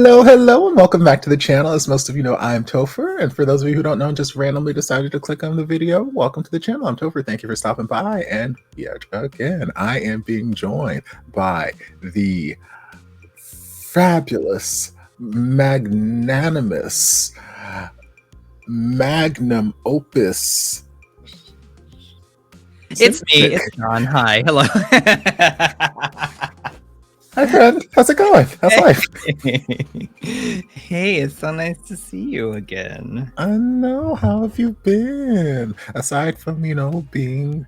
Hello, and welcome back to the channel. As most of you know, I'm Topher, and for those of you who don't know and just randomly decided to click on the video, welcome to the channel. I'm Topher. Thank you for stopping by, and yet again, I am being joined by the fabulous, magnanimous, magnum opus. It's me, it's John. Hi, hello. Hi, friend. How's it going? How's life? Hey, it's so nice to see you again. I know. How have you been? Aside from, being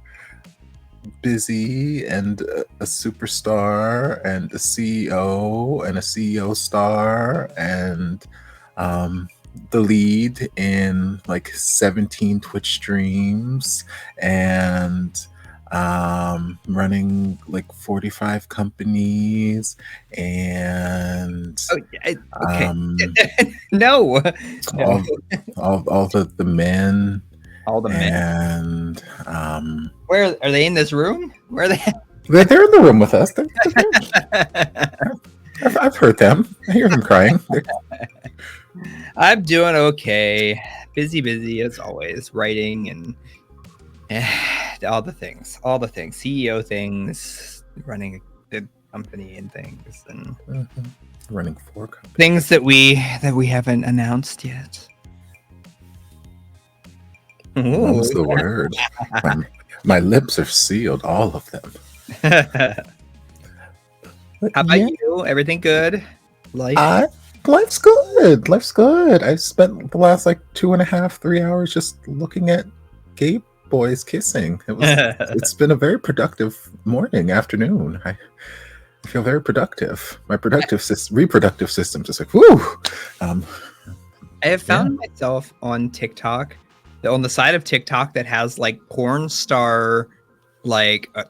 busy and a superstar and a CEO and a CEO star and the lead in like 17 Twitch streams and running like 45 companies and okay. No. all the men, and where are they? In this room? Where are they? They're in the room with us. I've heard them. I hear them crying. I'm doing okay. Busy as always, writing and all the things, CEO things, running a company and things, and running 4 companies. Things that we haven't announced yet. What was the word? My lips are sealed, all of them. How about you? Everything good? Life's good. Life's good. I spent the last 2.5-3 hours just looking at gay boys kissing. It's been a very productive afternoon. I feel very productive. My reproductive system just whoo. I have found myself on TikTok, on the side of TikTok that has porn star podcasts,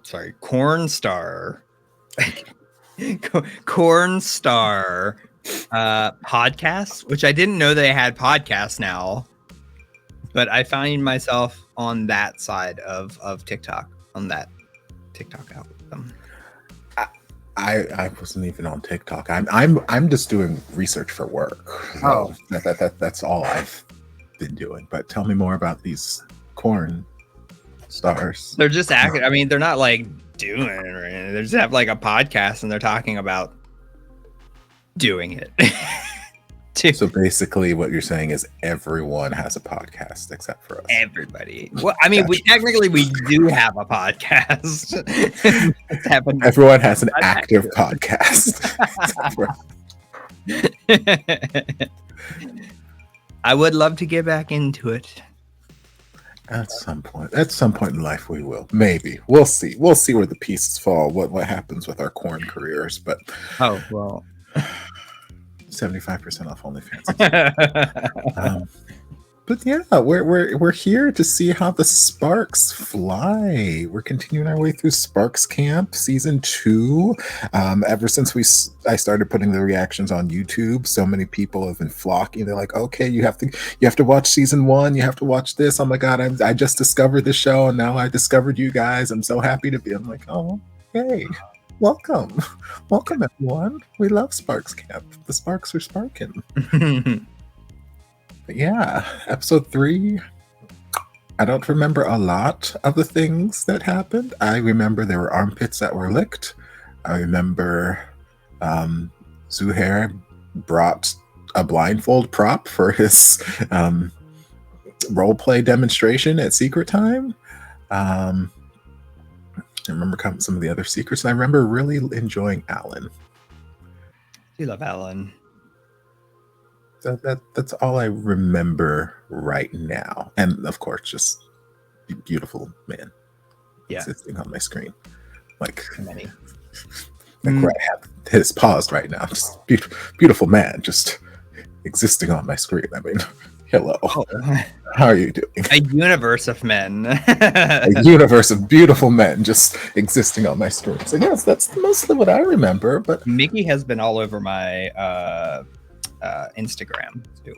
which I didn't know they had podcasts now, but I find myself on that side of TikTok, on that TikTok algorithm. I wasn't even on TikTok. I'm just doing research for work. So that's all I've been doing. But tell me more about these corn stars. They're just acting. I mean, they're not doing it or anything. They just have a podcast and they're talking about doing it. So basically what you're saying is everyone has a podcast except for us. Everybody. Well, I mean, technically we do have a podcast. Everyone has an active podcast. I would love to get back into it. At some point in life we will. Maybe. We'll see where the pieces fall, what happens with our corn careers, but 75% off OnlyFans. But yeah, we're here to see how the sparks fly. We're continuing our way through Sparks Camp Season 2. Ever since I started putting the reactions on YouTube, so many people have been flocking. They're like, okay, you have to watch Season 1. You have to watch this. Oh my God, I just discovered the show, and now I discovered you guys. I'm so happy to be. I'm like, oh, hey. Welcome everyone. We love Sparks Camp. The sparks are sparking. But yeah, episode 3. I don't remember a lot of the things that happened. I remember there were armpits that were licked. I remember Zuhair brought a blindfold prop for his roleplay demonstration at Secret Time. I remember some of the other secrets, and I remember really enjoying Alan. You love Alan. That's all I remember right now. And of course, just beautiful man existing on my screen. Many. Where I have his paused right now. Just beautiful man just existing on my screen. I mean, hello. How are you doing? A universe of men. A universe of beautiful men just existing on my screen. So yes, that's mostly what I remember. But Mickey has been all over my Instagram too.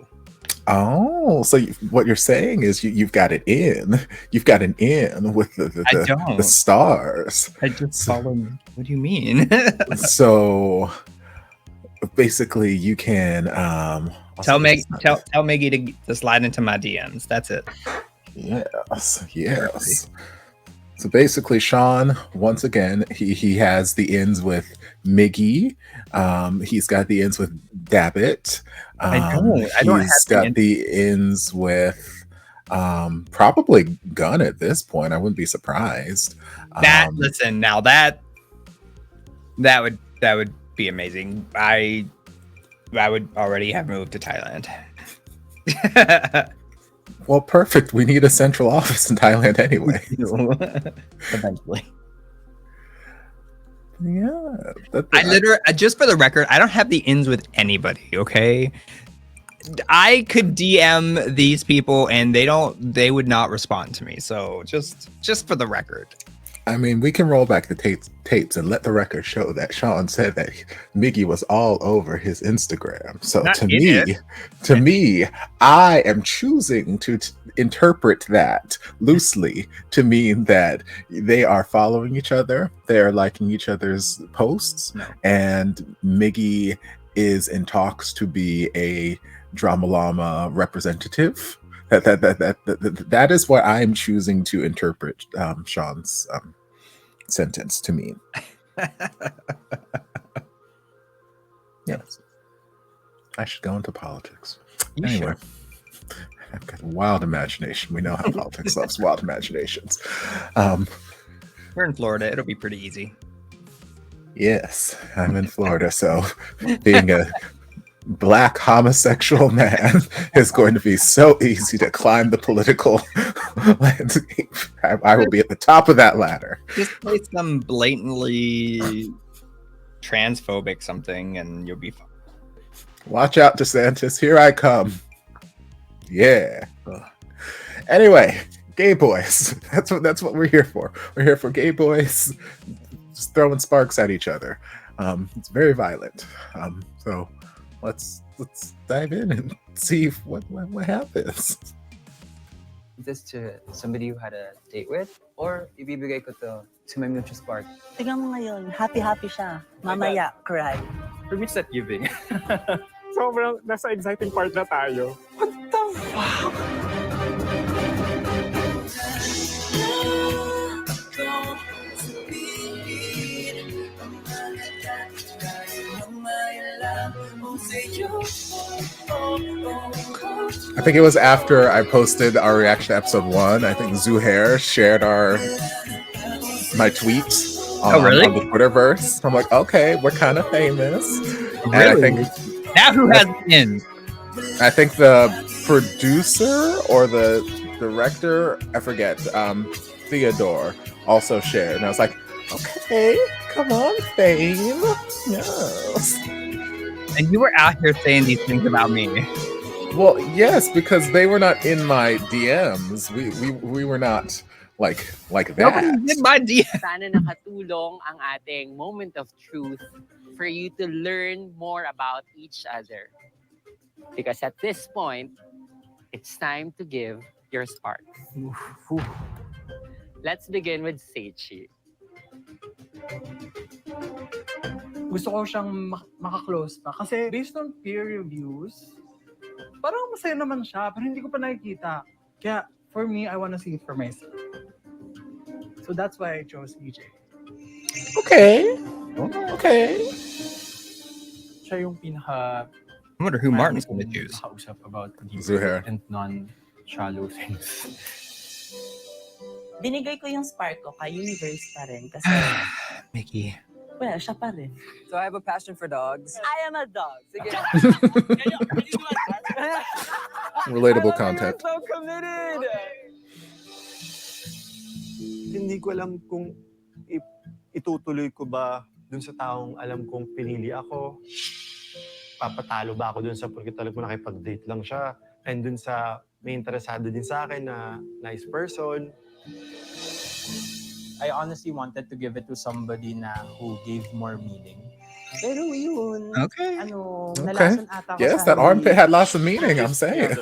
Oh, so what you're saying is you've got it in. You've got an in with the stars. I just followed. What do you mean? So basically you can tell Miggy to slide into my DMs. That's it. Yes. So basically, Sean, once again, he has the ends with Miggy. He's got the ends with Dabbit. I don't He's got the ends with probably Gun at this point. I wouldn't be surprised. Listen, now that would be amazing. I would already have moved to Thailand. Well, perfect. We need a central office in Thailand anyway. Eventually. Yeah. I literally, just for the record, I don't have the ins with anybody, okay? I could DM these people and they would not respond to me. So just for the record. I mean, we can roll back the tapes and let the record show that Sean said that Miggy was all over his Instagram. So to me, I am choosing to interpret that loosely to mean that they are following each other, they are liking each other's posts, and Miggy is in talks to be a Drama Llama representative. That is what I'm choosing to interpret Sean's sentence to mean. Yes, I should go into politics. Anyway, I've got a wild imagination. We know how politics loves wild imaginations. We're in Florida. It'll be pretty easy. Yes, I'm in Florida, so being a Black homosexual man is going to be so easy to climb the political landscape. I will be at the top of that ladder. Just play some blatantly transphobic something and you'll be fine. Watch out, DeSantis. Here I come. Yeah. Anyway, gay boys. That's what we're here for. We're here for gay boys just throwing sparks at each other. It's very violent. So let's dive in and see what happens. This to somebody you had a date with, or ibibigay ko to my mutual spark? Tingnan mo ngayon, happy siya. Mamaya, cry. For me, it's that giving. Sobrang nasa exciting part na tayo. What the fuck? I think it was after I posted our reaction to episode 1. I think Zuhair shared my tweet on the Twitterverse. I'm like, okay, we're kind of famous. Really? And I think now who has in? I think the producer or the director, I forget, Theodore also shared. And I was like, okay, come on, fame. Yes. And you were out here saying these things about me. Well, yes, because they were not in my DMs. We were not like that. Nobody did my DM. Sana nakatulong ang ating moment of truth for you to learn more about each other. Because at this point, it's time to give your spark. Let's begin with Seichi. Gusto ko siyang makaklose pa. Kasi based on peer reviews, parang masaya naman siya, pero hindi ko pa nakikita. Kaya, for me, I wanna see it for myself. So that's why I chose EJ. Okay. Siya yung pinaka... I wonder who Martin's going to choose. Kausap about Zuhair. and non-shallow things. Binigay ko yung spark ko kay Universe pa rin. Kasi, Mickey. well, siya pa rin. So I have a passion for dogs. I am a dog. Sige. Relatable content. So committed! Hindi ko alam kung itutuloy ko ba dun sa taong alam kong pinili ako. Papatalo ba ako dun sa porque talagang nakipag-date lang siya. And dun sa may interesado din sa akin na nice person. I honestly wanted to give it to somebody who gave more meaning. Pero yun, Okay. nalasan ata ko Yes, sa that armpit had lots of meaning, I'm saying.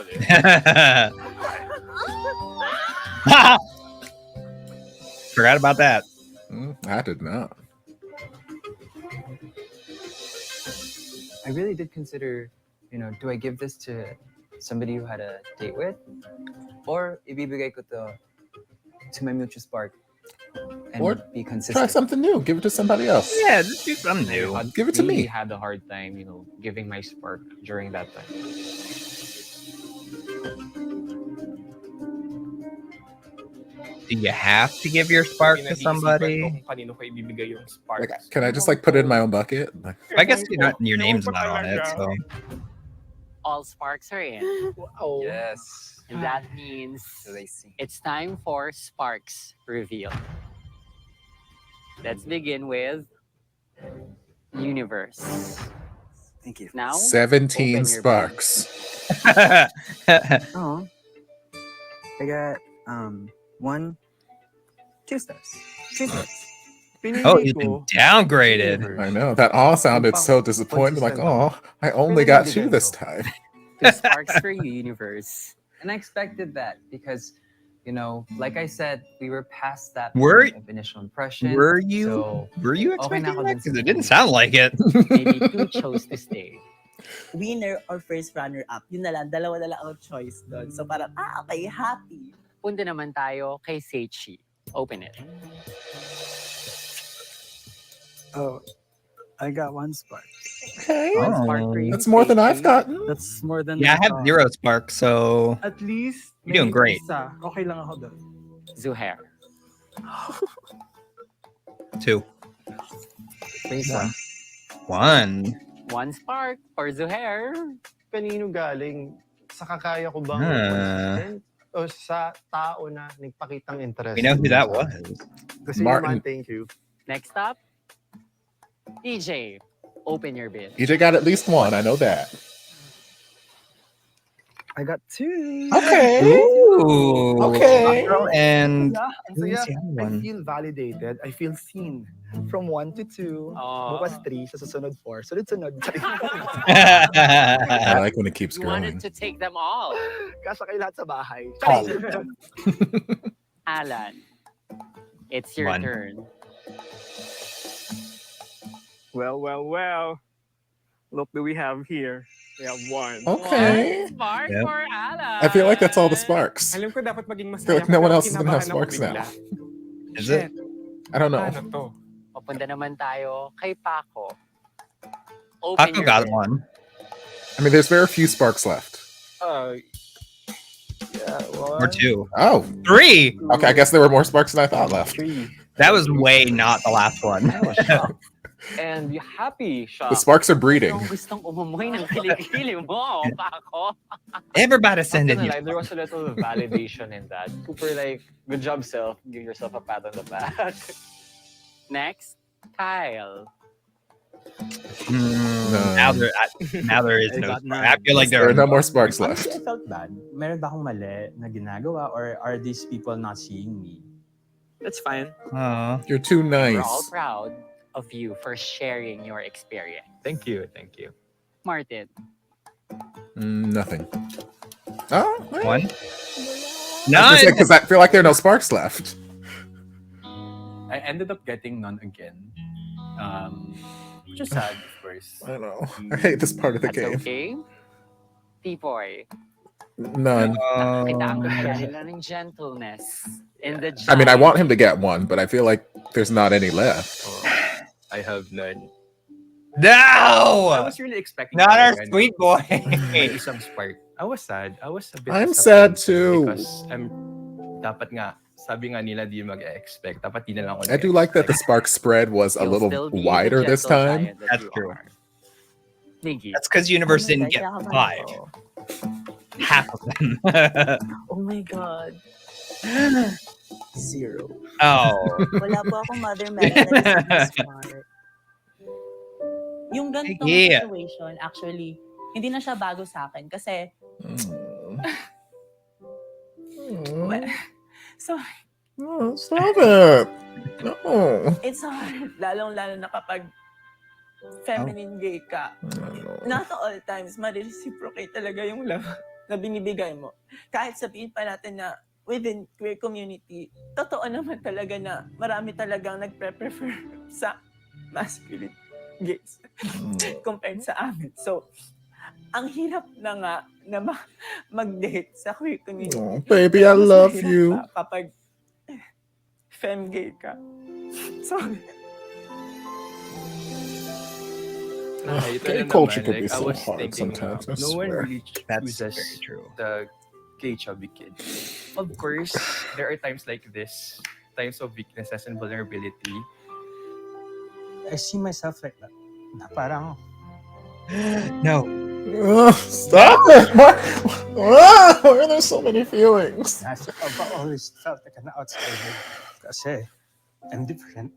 Forgot about that. I did not. I really did consider, do I give this to somebody who had a date with? Or ibibigay ko to my mutual spark and Or be Try consistent. something new. Give it to somebody else. Yeah, just do something new. Give it to really me. had a hard time, giving my spark during that time. Do you have to give your spark to Pinag-iisipan ko somebody? kung kanino ko ibibigay yung spark. Like, can I just like put it in my own bucket? Like, I guess your name's not on it, so. All sparks are in. Wow. Yes. And that means So they see. it's time for sparks reveal. Let's begin with universe. Thank you. Now, 17 open your sparks. Oh. I got 1, 2 stars. 3 stars. Oh, you've been downgraded. I know. That all sounded so disappointing. Like, oh, I only got 2 this time. 2 sparks for you, universe. And I expected that because, like I said, we were past that Were- point of initial impression. Were you So, expecting na ako that? dun sa Because it didn't movie. sound like it. Maybe 2 chose to stay. Winner or first runner-up. Yun na lang, dalawa na lang ang choice doon. So parang, okay, happy. Punta naman tayo kay Seichi. Open it. Oh, I got 1 spark. Okay. One spark for you, That's more than I've Seichi. gotten. That's more than Yeah, I have thought. 0 spark, so At least, You're doing great. Isa. Okay lang ako doon. Zuhair. 2. Isa. 1. 1 spark for Zuhair. Kanino galing? Sa kakaya ko bang consistent? O sa tao na nagpakitang interest? We know who that was. Kasi Martin. naman, thank you. Next up, EJ. Open your bid. EJ got at least 1. I know that. I got 2. Okay. Ooh. Okay. And Yeah, ang who's saya. the other I one? feel validated. I feel seen. From 1 to 2. Oh. Bukas 3. Sa susunod 4. Sunod-sunod. I like when it keeps You wanted growing. to take them all. Kasha kayo lahat sa bahay. Oh. Alan, it's your 1. turn. Well. Look what we have here. We have 1. Okay. 1 spark Yep. for Alan. I feel like that's all the sparks. Alam ko dapat maging I feel masaya. like no one pero else is gonna have kinabahan ako sparks now. bigla. Is Shit, it? I don't know. Ano to? Papunta naman tayo kay Paco. Open Paco your got bid. 1. I mean, there's very few sparks left. Yeah, Or 2. Oh, 3. okay. I guess there were more sparks than I thought left. 3. That was way not the last one. And you're happy siya. The sparks are breeding. Yung gustong umumoy ng kilikili mo, Paco. Everybody send Not in gonna your lie, there was a little validation in that. Super like, good job self. Give yourself a pat on the back. Next, Kyle. Now there is I no got spark. none. I feel like There there are no are more sparks Honestly, left. I felt bad. Meron ba akong mali na ginagawa or are these people not seeing me? That's fine. You're too We're all nice. proud of you for sharing your experience. Thank you. Martin, Nothing. Oh, 1. None. None. Because I feel like there are no sparks left. I ended up getting none again. Which is sad, of course. I know. I hate this part of the that's game. okay. T-Boy, None. nakitaan ko kaya nila ng gentleness in the I mean, I giant. want him to get 1, but I feel like there's not any left. I have none. I No! was really expecting Not our talaga na sweet boy. may isang spark. I was sad. I was a bit I'm sad disappointed too. Because dapat nga, sabi nga nila di mag-expect. Dapat di na lang ako I do like that the spark spread was a You'll little still be the wider this gentle time. giant that That's you true. are. Nikki, That's because Universe Oh my didn't God, get kinakabahan 5. ako. Half of them. Oh my God. 0. Oh. Wala po akong mother man na smart. Yung ganitong Yeah. situation, actually, hindi na siya bago sa akin. Kasi, so, Oh, stop it. No. it's hard. Lalong-lalo na kapag feminine gay ka. Not all times, ma-reciprocate talaga yung love na binibigay mo. Kahit sabihin pa natin na within queer community, totoo naman talaga na marami talagang nagpre-prefer sa masculine gays compared sa amin. So, ang hirap na nga na mag-date sa queer community. Oh, baby, I Mas love mahirap you. pa kapag femme-gay ka. Sorry. Gay culture could be so hard thinking, sometimes, I no one swear. really That's chooses very true. the gay chubby kid. Of course, there are times like this, times of weaknesses and vulnerability. I see myself like that. Na parang, No. Stop it! Why are there so many feelings? I've always felt like an outsider. Kasi I'm different.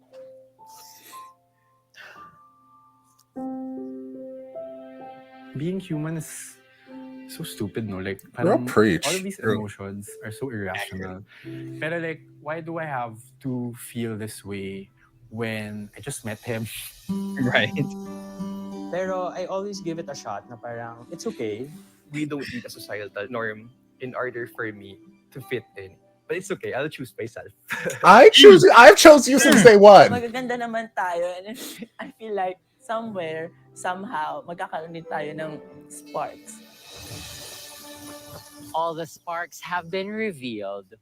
Being human is so stupid, no? Like, Girl, parang preach. all of these emotions are so irrational. Pero like, why do I have to feel this way when I just met him? Right. Pero I always give it a shot na parang, it's okay. We don't need a societal norm in order for me to fit in. But it's okay, I'll choose myself. I've chose you since day one. Magaganda naman tayo and I feel like somewhere, somehow, magkakaroon din tayo ng sparks. All the sparks have been revealed.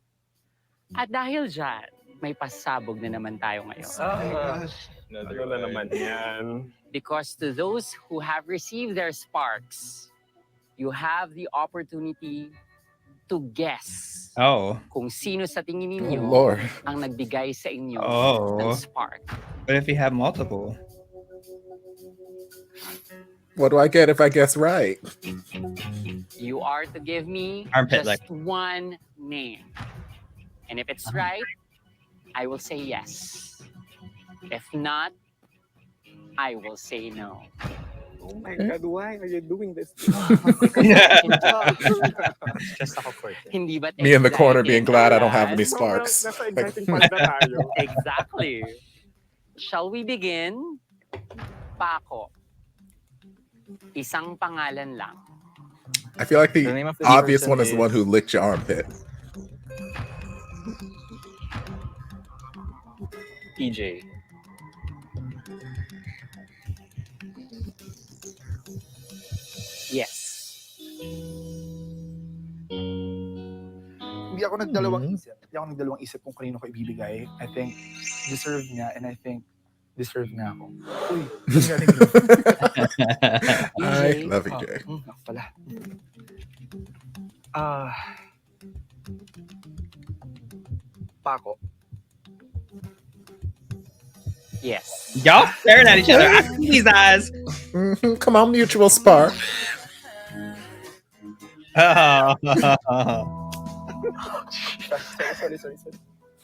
At dahil dyan, may pasabog na naman tayo ngayon. Ano na naman yan? Because to those who have received their sparks, you have the opportunity to guess kung sino sa tingin ninyo Lord. ang nagbigay sa inyo ng Oh. spark. But if you have multiple? What do I get if I guess right? You are to give me Armpit, just like- one name. And if it's right, I will say yes. If not, I will say no. Oh my God, why are you doing this? Just ako for it. Hindi ba't Me in the corner being glad I don't have excited? any sparks. Nasa exciting part na tayo. Exactly. Shall we begin? Paco. Isang pangalan lang. I feel like the The name of the obvious person one is the one is- who licked your armpit. EJ. Yes. Hindi ako nagdalawang isip. Hindi ako nagdalawang isip kung kanino ko ibibigay. I think deserve niya and I think deserve niya ako. Uy, ang galing mo. I love EJ. Ako pala. Paco. Yes. Y'all staring at each other. I see these eyes. Come on, mutual spark. Sorry.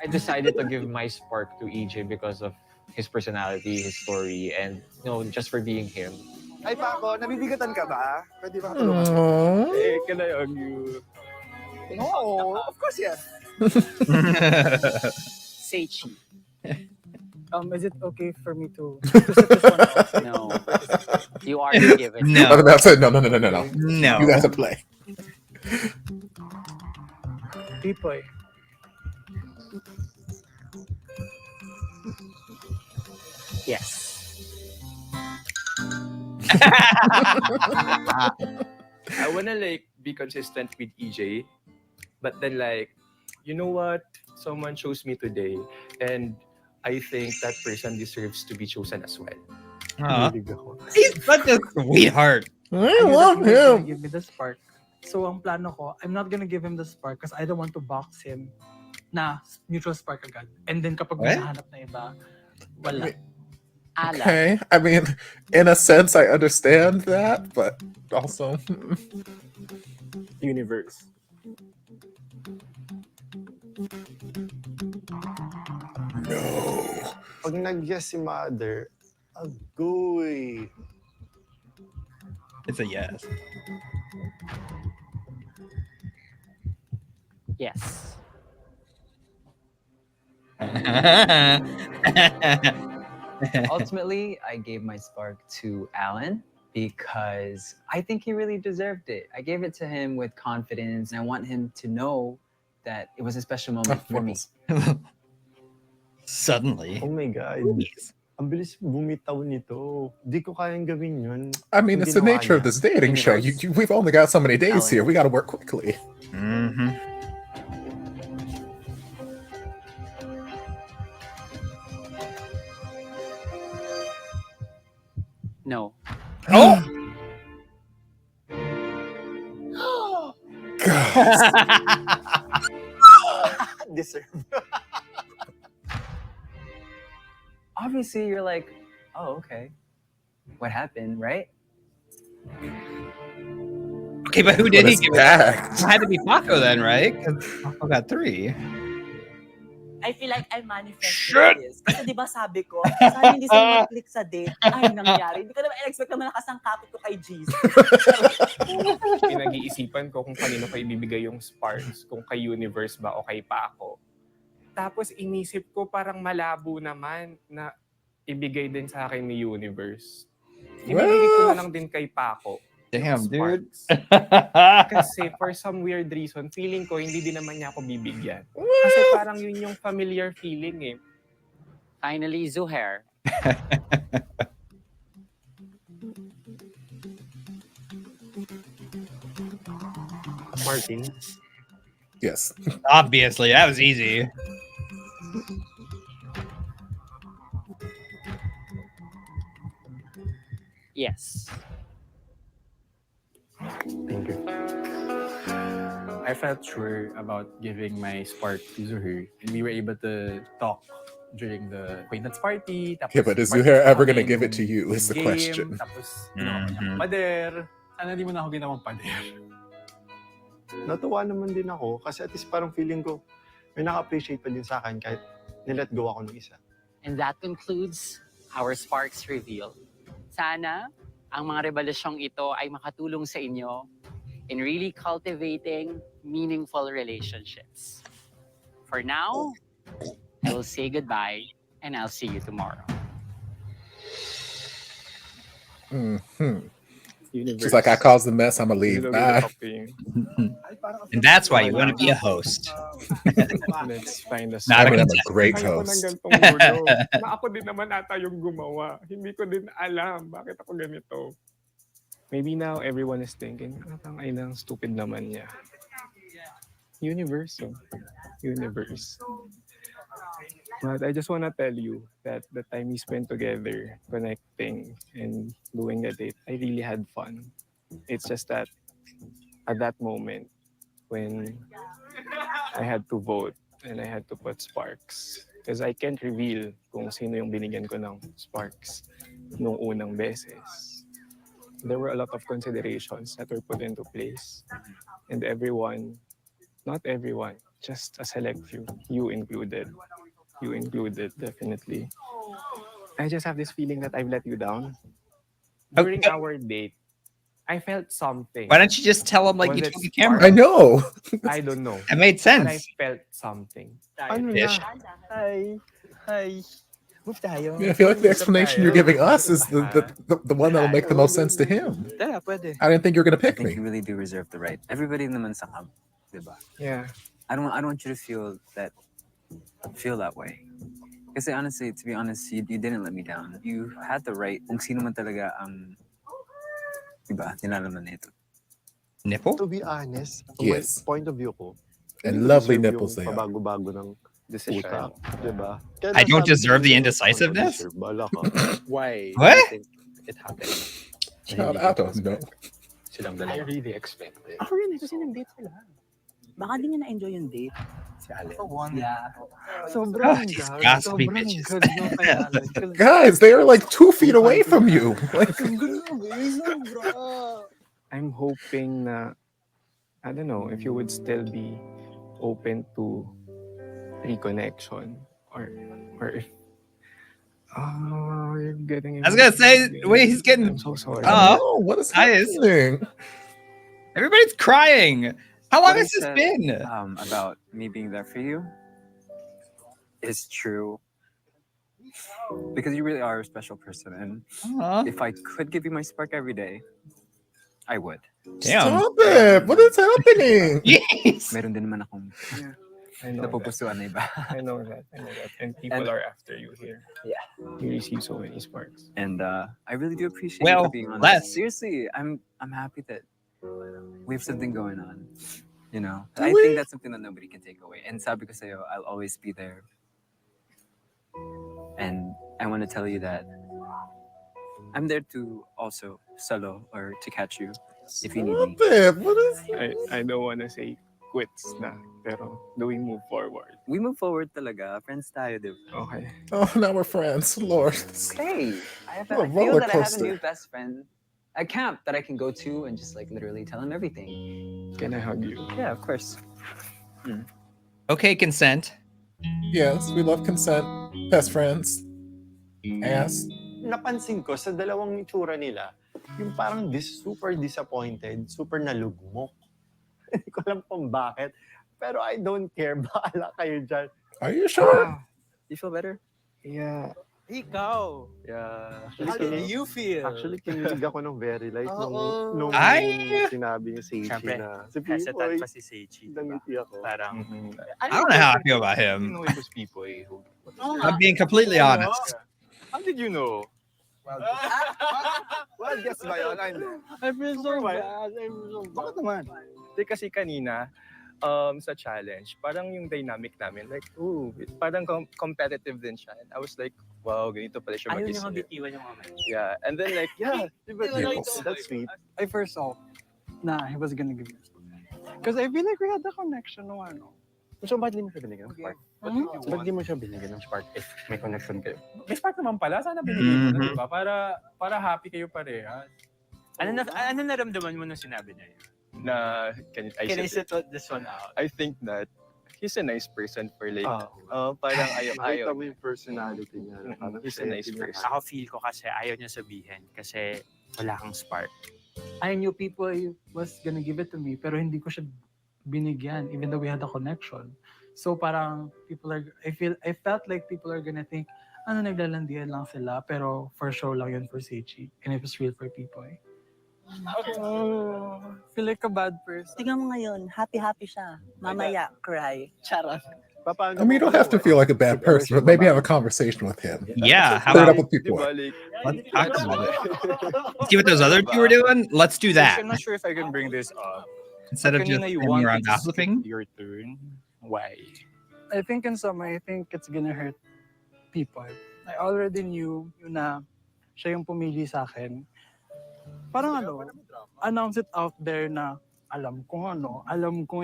I decided to give my spark to EJ because of his personality, his story, and just for being him. Ay, Paco, nabibigatan ka ba? Pwede ba katulungan? Can I argue? No, of course yes. Seichi. Is it okay for me to sit this one out? No. You are to give it. No. I said no. No. You have to play. Pipoy. Yes. I wanna be consistent with EJ, but then you know what? Someone chose me today, and I think that person deserves to be chosen as well. He's such a sweetheart. I love him. Give me the spark. So ang plano ko, I'm not gonna give him the spark because I don't want to box him na mutual spark agad. And then kapag may nahanap na iba, wala. Okay, I mean, in a sense, I understand that, but also, Universe. no. Pag nag-yes si mother, agoy. It's a yes. Yes. Ultimately, I gave my spark to Alan because I think he really deserved it. I gave it to him with confidence, and I want him to know that it was a special moment for me. Suddenly. Oh my God. Ang bilis bumitaw nito. Di ko kayang gawin yun. I mean, Yung it's the ginawa nature of niya. this dating show. We've only got so many days here. We got to work quickly. Mm-hmm. No. Oh! Deserve. Obviously, you're like, oh, okay. What happened, right? Okay, but who did he give it? Expect. It had to be Paco then, right? Because Paco got 3. I feel like I manifested Shit! this. Kasi di ba sabi ko, sana hindi sa'yo mag-click sa date. Ay, nangyari. Hindi ko naman expect naman nakasangkapit ko kay Jesus. Pinag-iisipan ko kung kanino ko ibibigay yung sparks, kung kay Universe ba o kay Paco. Tapos inisip ko parang malabo naman na ibigay din sa akin ni Universe. Ibibigay ko na lang din kay Paco. Damn, dude. Kasi for some weird reason, feeling ko hindi din naman niya ako bibigyan. Kasi parang yun yung familiar feeling eh. Finally, Zuhair. Martin? Yes. Obviously, that was easy. Yes. Thank you. I felt sure about giving my spark to Zuhair, and we were able to talk during the acquaintance party. Tapos, Yeah, but is party Zuhair ever kami, going to give it to you is the game, question. Tapos, ginawa ko niyang pader. Sana di mo na ako ginawang pader. Natuwa naman din ako kasi at least parang feeling ko may naka-appreciate pa din sa akin kahit nilet go ako ng isa. And that concludes our Sparks Reveal. Sana ang mga revelasyong ito ay makatulong sa inyo in really cultivating meaningful relationships. For now, I will say goodbye and I'll see you tomorrow. Mm-hmm. She's like, I caused the mess, I'm gonna leave. Bye. And that's why you want to be a host. Let's find a I mean, I'm a great Ayaw ko ng host. ganitong gulo. Na ako din naman ata yung gumawa. Hindi ko din alam bakit ako ganito. Maybe now everyone is thinking, ang ay nang stupid naman niya. Universe. Universe. But I just want to tell you that the time we spent together, connecting and doing the date, I really had fun. It's just that at that moment, when I had to vote and I had to put sparks, because I can't reveal kung sino yung binigyan ko ng sparks nung unang beses. There were a lot of considerations that were put into place. And everyone, not everyone, just a select few, you included, definitely. I just have this feeling that I've let you down. During our date, I felt something. Why don't you just tell him like Was you it told the camera? I know. I don't know. It made But I sense. felt something. Ano Fish. na? Hi. Move tayo. Yeah, I feel like the explanation you're giving us is the one that'll make the most sense to him. Tara, pwede. I didn't think you were gonna I pick think me. you really do reserve the right. Everybody naman sa camp, diba? Yeah. I don't want you to feel that way. Kasi honestly, to be honest, you didn't let me down. You had the right. Kung sino man talaga ang, diba, nilalaman nito. Nipple? To be honest, from Yes. my point of view ko, And hindi ko lovely deserve nipples yung they are. pabago-bago ng Decision. utak, diba? Kaya I don't nasabi ko deserve the sa'yo, indecisiveness? deserve. Bahala ka. Why? What? Do you think it happened? Shout out, I don't know. Silang I dalawa. really expected. Ako rin, kasi nag-date sila. Baka di niya na-enjoy yung date. Si Allen. Yeah. Sobrang these gag. gossipy Sobrang bitches. gag nung kay Alan. Guys, they are like 2 feet away from you. Like, I'm hoping na, I don't know, if you would still be open to reconnection or if you're getting I was gonna say, wait, he's getting. I'm so sorry. oh, what is Guys. happening? Everybody's crying. How long What I has this said, been? About me being there for you is true. Because you really are a special person. And Aw. if I could give you my spark every day, I would. Damn. Stop it! What is happening? Jeez. Meron din naman akong I know that. Napupusuan na iba. I know that. And people are after you here. Yeah. You receive so many sparks. And I really do appreciate you Well, for being honest. Les. Seriously, I'm happy that we have something going on. You know, Do I we? think that's something that nobody can take away. And sabi ko sa'yo, I'll always be there. And I want to tell you that I'm there to also solo or to catch you if you need me. Stop it. What is I don't want to say quits na, pero do we move forward? We move forward talaga. Friends tayo, di ba? Okay. Oh, now we're friends. Lord. Hey, I What a feel roller that I have a coaster. new best friend at camp that I can go to and just like literally tell him everything. Can I hug you? Yeah, of course. Okay, consent. Yes, we love consent. Best friends. Ass. Napansin ko sa dalawang itsura nila, yung parang super disappointed, super nalugmok. Hindi ko alam kung bakit. Pero I don't care. Bahala kayo dyan. Are you sure? You feel better? Yeah. Ikaw, Yeah. how did you feel? Actually, kinilig ako ng very light Oo. nung Ay! sinabi ni Seichi Siyempre, na si hesitant Pipoy, pa si Seichi. Diba? nangiti ako. Parang, I don't know how I feel about You him. know it was Pipoy who... I'm being completely honest. How did you know? Well, guess ba yun? I feel so bad. I feel so bad. Bakit naman? Di kasi kanina, sa challenge, parang yung dynamic namin, like, ooh, parang competitive din siya. And I was like, wow, ganito pala siya Ayaw niya mag-isip. nga bitiwan yung kamay. Yeah, and then like, yeah, diba, That's sweet. I first saw na he was gonna give me a spark. Because I feel like we had the connection no ano. So, ba't di mo siya binigyan ng spark? Ba't di mo siya binigyan ng spark if may connection kayo? May spark naman pala. Sana binigay mo na, Mhm. diba? Para happy kayo parehas. Ano naramdaman mo nung sinabi niya yun? na, can I Can I sit sit this one out? I think that he's a nice person for like, parang Nakita ayaw. mo yung personality niya. Parang He's a nice sexy person. Ako feel ko kasi ayaw niya sabihin kasi wala kang spark. I knew people was gonna give it to me, pero hindi ko siya binigyan, even though we had a connection. So parang I felt like people are gonna think, ano, naglalandian lang sila, pero for show lang yun for Seichi. And it was real for people. Oh, feel like a bad person. Tingnan mo ngayon, happy-happy siya. Mamaya, cry. Charot. I mean, you don't have to feel like a bad person, but maybe have a conversation with him. Yeah, how Clear it up about with people. Diba, like, let's talk about it? See what those other two were doing? Let's do that. I'm not sure if I can bring this up. Instead of just Kanina you standing around wanted to skip gossiping. your turn. Why? I think in some way, I think it's gonna hurt people. I already knew yun na siya yung pumili sa akin. Parang ano, announce it out there na alam kong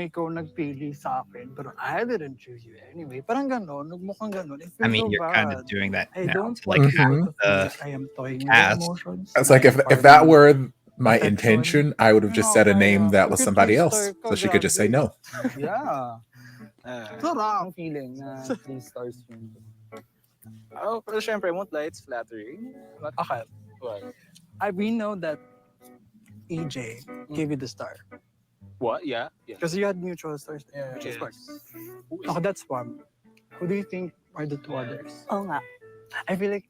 ikaw nagpili sa akin, pero I didn't choose you anyway. Parang gano'n, nagmukhang gano'n. I mean, you're kind of doing that I now. don't to, like want have people to feel the like I am toying with cast. their emotions. It's like if Pardon that me. were my Affection. intention, I would have just said a name that was somebody else, so she could just say no. Yeah. Sarap ang feeling na 3 stars yun. Oh, pero syempre, I won't lie, it's flattering. But Okay. what? We know that EJ gave you the star. What? Yeah. Because you had mutual stars. Yeah, Which is yes. fine. Okay, that's one. Who do you think are the 2 others? Oo nga. I feel like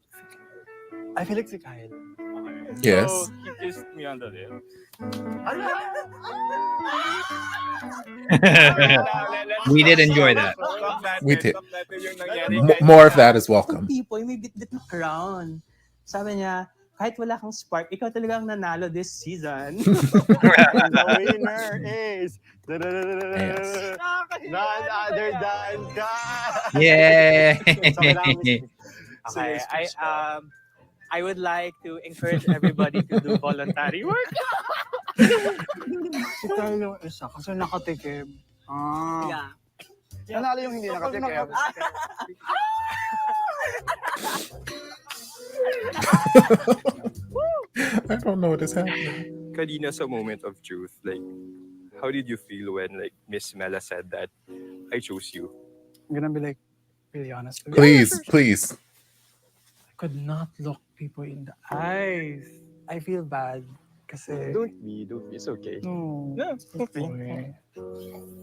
si Kyle. Yes. So, he kissed me on the lip. We did enjoy that. We did. yung nangyari More of that is welcome. People, may bit-bit na crown. Sabi niya, kahit wala kang spark, ikaw talaga ang nanalo this season. The winner is Yes. none other than God. Yay! Okay, I would like to encourage everybody to do voluntary work. Si Kyle yung isa kasi nakatikim. Yeah. Nanalo yung hindi nakatikim. I don't know what is happening. Kanina sa moment of truth, like, how did you feel when like Miss Mela said that I chose you? I'm gonna be like really honest with you. Please, please. I could not look people in the eyes. I feel bad kasi Don't be, it's okay. no. No, it's okay.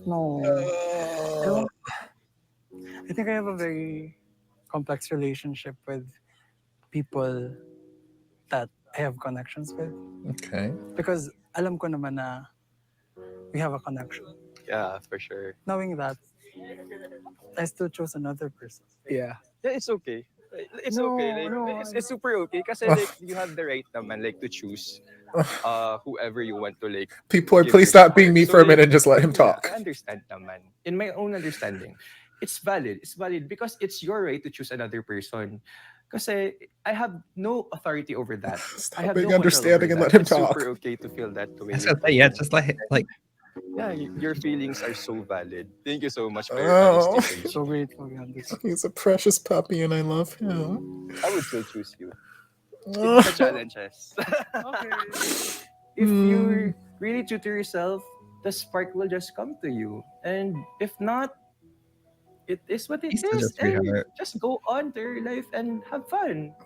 No. I think I have a very complex relationship with people that I have connections with. Okay. Because alam ko naman na we have a connection. Yeah, for sure. Knowing that, I still chose another person. Yeah, it's okay. It's No, okay. Like, no, it's super okay. Kasi like you have the right naman like to choose whoever you want to like. People, give please your stop being spark. me So, for a like, minute and just let him yeah, talk. I understand naman. In my own understanding, it's valid. It's valid because it's your right to choose another person. Kasi I have no authority over that. Stop I have being no control over understanding and that. let him It's talk. super okay to feel that I way. was gonna say, yeah, just like Yeah, your feelings are so valid. Thank you so much for your Oh, honesty. Paige. So grateful you understand. he's a precious puppy and I love him. I would still choose you. Oh. It's a challenge, yes. Okay. If you're really true to yourself, the spark will just come to you. And if not, it is what it he's such a is. And sweetheart. just go on to your life and have fun.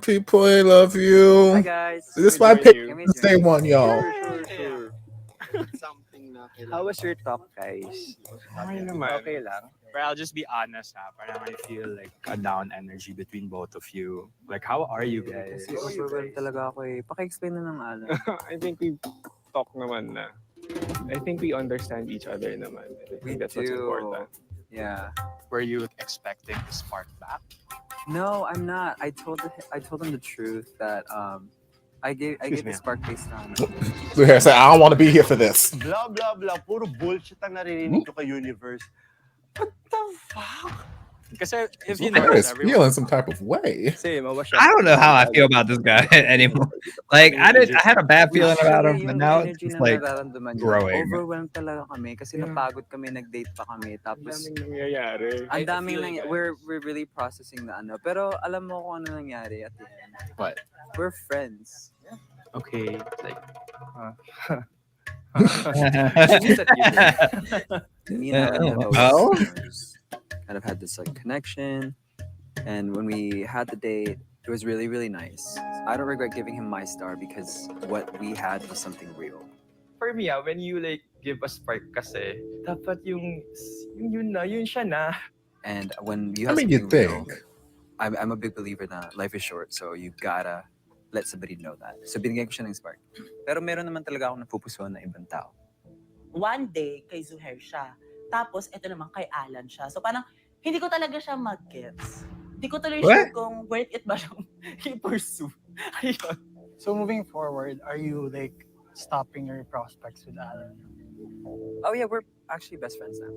People, I love you. Hi guys. This is We why I join picked you. Can we the join same you? one, y'all. Sure. How was your talk, guys? Okay naman. Okay lang. But I'll just be honest ha. Parang I feel like a down energy between both of you. Like, how are you guys? Kasi overwhelmed talaga ako eh. Paki-explain na ng Alan. I think we talk naman na. I think we understand each other naman. I think that's what's important. Yeah. Were you expecting to spark back? No, I'm not. I told him the truth that I gave the spark based on. I said, I don't want to be here for this. Blah, blah, blah. Puro bullshit ang naririnig ko kay Universe. What the fuck? Kasi if you I notice, was everyone... feeling some type of way. Same, I don't know how I feel about this guy anymore. Like I had a bad feeling about him, but now it's just like growing. Overwhelmed talaga kami kasi napagod kami, nag-date pa kami. Tapos nangyayari. ang daming we're really processing na ano. Pero alam mo kung ano nangyari at the end. What? We're friends. Okay. Like, me and Alan have always kind of had this like connection, and when we had the date, it was really, really nice. I don't regret giving him my star because what we had was something real. For me, when you like give a spark kasi, dapat yung yun na, yun siya na. And when you have you something real, think. I'm a big believer na life is short, so you gotta let somebody know that. So binigyan ko siya ng spark. Pero meron naman talaga akong napupusuan na ibang tao. One day, kay Zuhair siya. Tapos, ito naman kay Alan siya. So parang, hindi ko talaga siya mag-gets. Hindi ko tuloy sure kung worth it ba siyang i-pursue. Ayun. So moving forward, are you like stopping your prospects with Alan? Oh yeah, we're actually best friends now.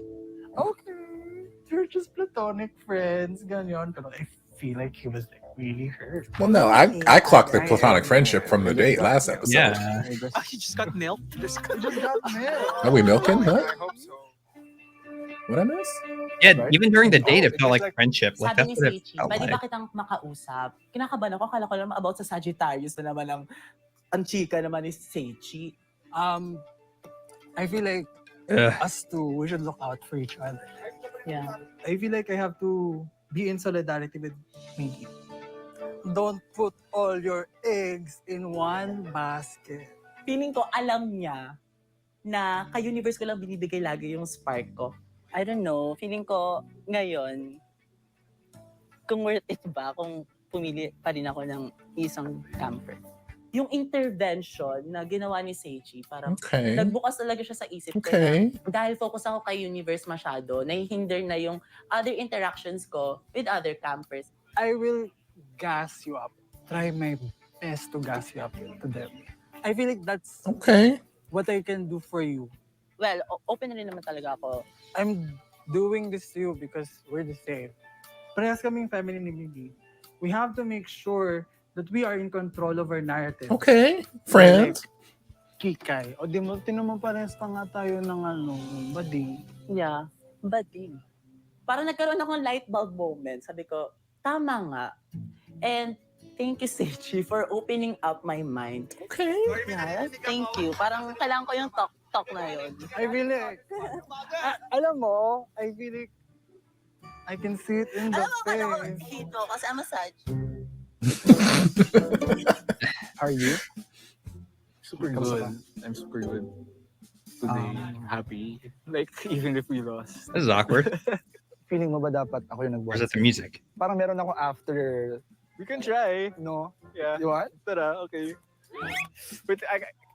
Okay. We're just platonic friends. Ganyan. Pero I feel like he was like really hurt. Well, no, I clocked the platonic friendship from the date last episode. Yeah. Oh, he just got milked? Just got milked. Are we milking? Huh? I hope so. What I miss? Yeah, even during the date, it felt like friendship. Like Sabi ni that's what it Seichi, felt pwede ba like. kitang makausap? Kinakabahan ako, akala ko naman about sa Sagittarius na naman ang chika naman ni Seichi. I feel like Ugh. us two, we should look out for each other. Yeah. I feel like I have to be in solidarity with Miggy. Don't put all your eggs in one basket. Feeling ko, alam niya na ka-universe ko lang binibigay lagi yung spark ko. I don't know. Feeling ko, ngayon, kung worth it ba, kung pumili pa rin ako ng isang camper. Yung intervention na ginawa ni Seichi, parang Okay. nagbukas talaga siya sa isip ko Okay. na dahil focus ako kay universe masyado, nahihinder na yung other interactions ko with other campers. I will gas you up. Try my best to gas you up to them. I feel like that's Okay. what I can do for you. Well, open na rin naman talaga ako. I'm doing this to you because we're the same. Parehas kaming family ni Miggy. We have to make sure that we are in control of our narrative. Okay. Friends. Kikay. O di mo, tinamo parehas pa nga tayo ng bading. Yeah, bading. Parang nagkaroon ako ng light bulb moment. Sabi ko, tama nga. And thank you, Seichi, for opening up my mind. Okay. Yeah, thank you. Parang kailangan ko yung talk na yun. I feel like, alam mo, I feel like, I can see it in the Alam mo, kala ko face. hito kasi I'm a Sag. How are you? Super good. I'm super good. Today, happy. Like, even if we lost. This is awkward. Feeling mo ba dapat ako yung Or nagbuhat? is it the music? Parang meron ako after, We can try. no? Yeah. You want? Tara, okay. But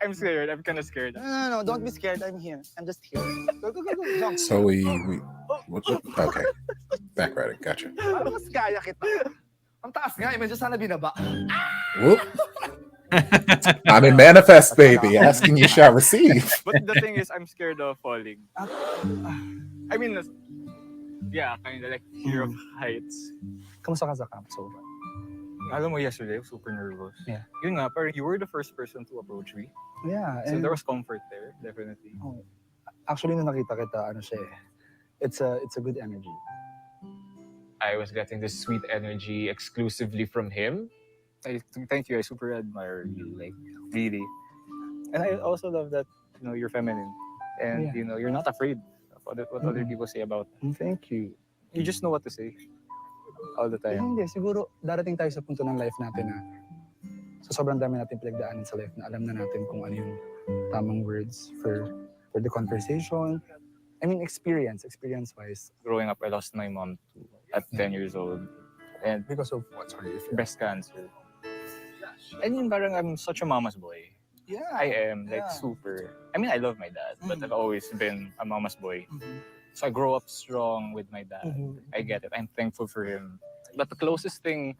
I'm scared. I'm kind of scared. No, don't be scared. I'm here. I'm just here. Go, jump. So we okay. Back riding, gotcha. Parang mas kaya kita. Ang taas nga, medyo sana binaba. Whoop. I mean, manifest, baby. Asking you shall receive. But the thing is, I'm scared of falling. I mean, yeah, kind of like fear of heights. Kamusta ka sa camp so far? Alam mo, yesterday, I was super nervous. Yeah. Yun nga, pero you were the first person to approach me. Yeah. So there was comfort there, definitely. Oh, actually, nung nakita kita, ano siya eh. It's a good energy. I was getting this sweet energy exclusively from him. Thank you. I super admire you, like really. And I also love that you're feminine, and Yeah. you're not afraid of what other people say about. Thank you. You just know what to say all the Eh, time. hindi, siguro darating tayo sa punto ng life natin na sa sobrang dami natin pinagdaanan sa life na alam na natin kung ano yung tamang words for the conversation. I mean, experience-wise. Growing up, I lost my mom too, at 10 years old, and Because of what? Sorry. breast cancer. I mean, parang I'm such a mama's boy. Yeah. I am like Yeah. super. I mean, I love my dad, but I've always been a mama's boy. So I grow up strong with my dad. I get it. I'm thankful for him. But the closest thing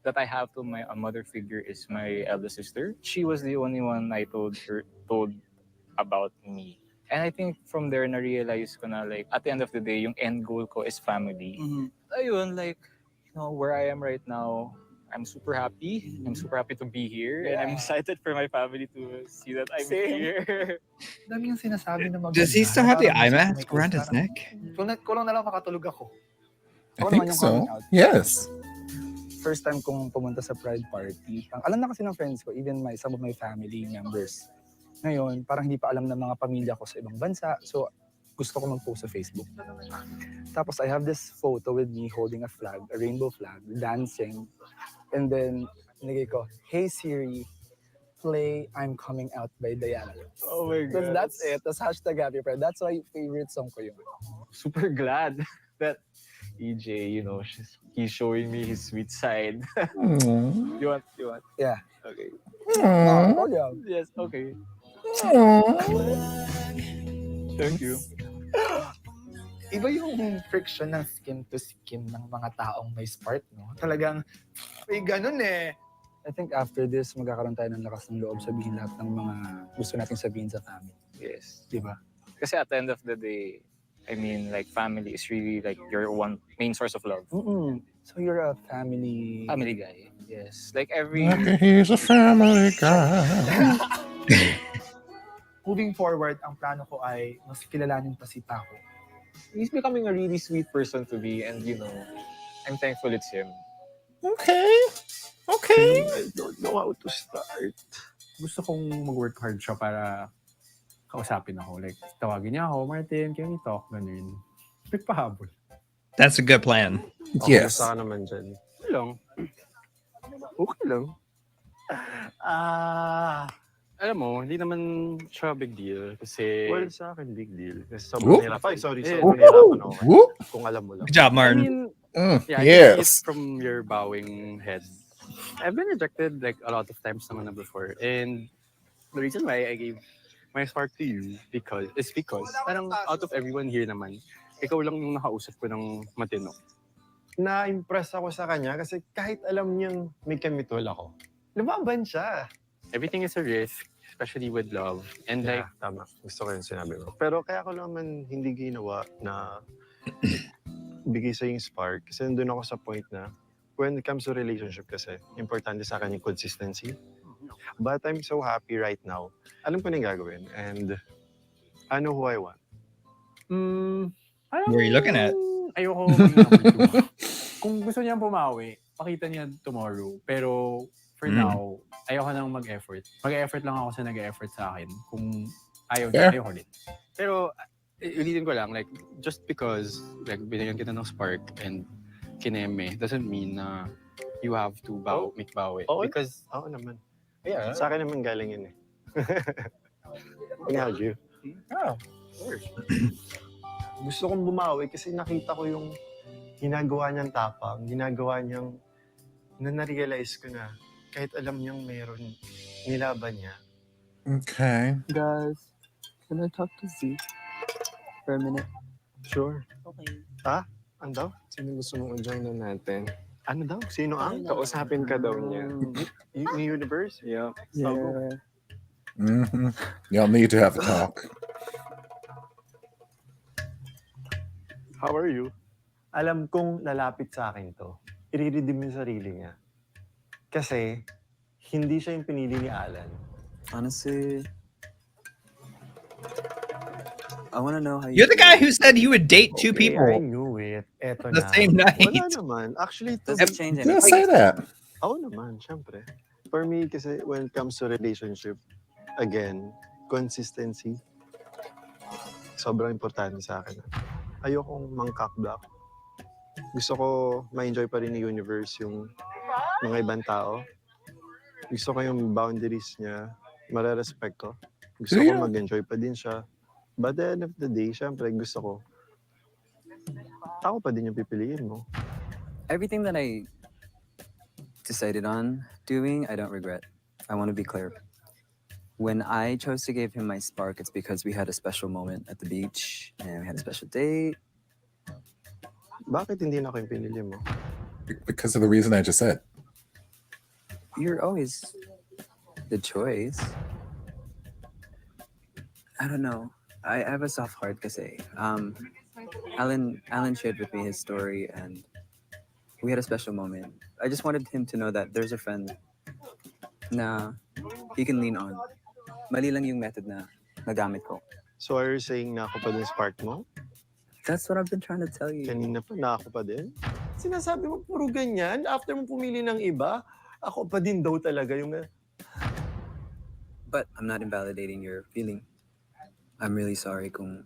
that I have to my a mother figure is my eldest sister. She was the only one I told about me. And I think from there na-realize ko na like at the end of the day, yung end goal ko is family. Ayun, like, where I am right now, I'm super happy. I'm super happy to be here. And I'm excited for my family to see that I'm Same. here. Dami yung sinasabi na maganda. Does he still have the Parang eye gusto ko mask may around his parang- neck? Kung lang na lang makatulog ako. I Ako think naman yung so. coming out. Yes. First time kong pumunta sa Pride Party. Alam na kasi ng friends ko, even some of my family members. Ngayon, parang hindi pa alam ng mga pamilya ko sa ibang bansa. So, gusto ko mag-post sa Facebook. Tapos, I have this photo with me holding a flag, a rainbow flag, dancing. And then, nilagay ko, "Hey Siri, play I'm Coming Out by Diana." Oh my Because God. that's it. That's hashtag Happy Pride. That's my favorite song ko yun. Super glad that EJ, he's showing me his sweet side. Aww. You want? Yeah. Okay. Aww. Oh, yeah. Yes, okay. Aww. Thank you. Iba yung friction ng skin to skin ng mga taong may spark, no? Talagang, may ganun eh. I think after this, magkakaroon tayo ng lakas ng loob sabihin lahat ng mga gusto nating sabihin sa family. Yes. Di ba? Kasi at the end of the day, I mean, like, family is really like your one main source of love. So you're a family... Family guy. Yes. Like every... Okay, he's a family guy. Moving forward, ang plano ko ay mas kilalanin pa si Paco. He's becoming a really sweet person to me, and I'm thankful it's him. Okay. Okay. I don't know how to start. Gusto kong mag-work hard siya para kausapin ako. Like, tawagin niya ako, "Martin, can we talk?" Ganun. Nagpahabol. That's a good plan. Yes. Kamusta ka naman dyan? Okay lang. Okay lang. Alam mo, hindi naman siya big deal. Kasi... Well, sa akin, big deal. Kasi Whoop. sobrang hirap. Ay, sorry. Eh, Sobrang hirapan ako. Whoop. Kung alam mo lang. Good job, I Martin. mean, yeah, I can see Yes. it from your bowing head. I've been rejected like a lot of times naman na before. And the reason why I gave my spark to you is because parang out of everyone here naman, ikaw lang yung nakausap ko ng matino. Na-impress ako sa kanya kasi kahit alam niyang may chemical ako, lumaban siya. Everything is a risk, especially with love. And like, Tama. Gusto ko yung sinabi mo. Pero kaya ko naman hindi ginawa na bigay sa yung spark. Kasi nandun ako sa point na when it comes to relationship kasi, importante sa akin yung consistency. But I'm so happy right now. Alam ko na yung gagawin. And I know who I want. Where are you looking at? Ayoko maging number two. Kung gusto niyang pumawi, pakita niya tomorrow. Pero for now, ayoko nang mag-effort. Mag-effort lang ako sa nag-effort sa akin. Kung ayaw niya, ayoko ulit. Pero ulitin ko lang, like, just because like binigyan kita ng spark and kineme, doesn't mean na you have to make bawi. Oo, Because, oo naman. yeah. Sa akin naman galing yun eh. How you? Yeah, of course. Gusto kong bumawi kasi nakita ko yung ginagawa niyang tapang, ginagawa niyang na-realize ko na kahit alam niyang meron Nilaban niya. Okay. Guys, can I talk to Z for a minute? Sure. Okay. Ha? Ano daw? Sino gusto mong i-join na natin? Ano daw? Sino ang? Kausapin ka daw niya. Ni Universe? Yeah. Yeah. Y'all need to have a talk. How are you? Alam kong lalapit sa akin to. I-redeem yung sarili niya. Kasi, hindi siya yung pinili ni Alan. Honestly, I want to know how You're the guy who said you would date two Okay, people I knew it. Eto the na. same night. Wala naman. Actually, to Doesn't change Yeah, anything. say that. Oo naman, syempre. For me, kasi when it comes to relationship, again, consistency, sobrang importante sa akin. Ayokong mangkakblock. Gusto ko ma-enjoy pa rin ni Universe yung mga ibang tao. Gusto ko yung boundaries niya, marerespect ko. Gusto ko mag-enjoy pa din siya. But at the end of the day, syempre, gusto ko, ako pa din yung pipiliin mo. Everything that I decided on doing, I don't regret. I want to be clear. When I chose to give him my spark, it's because we had a special moment at the beach and we had a special date. Bakit hindi na ako yung pinili mo? Because of the reason I just said. You're always the choice. I don't know. I have a soft heart kasi. Alan shared with me his story and we had a special moment. I just wanted him to know that there's a friend na he can lean on. Mali lang yung method na nagamit ko. So are you saying na ako pa din spark mo? That's what I've been trying to tell you. Kanina pa na ako pa din? Sinasabi mo puro ganyan? After mo pumili ng iba, ako pa din daw talaga yung... But I'm not invalidating your feeling. I'm really sorry kung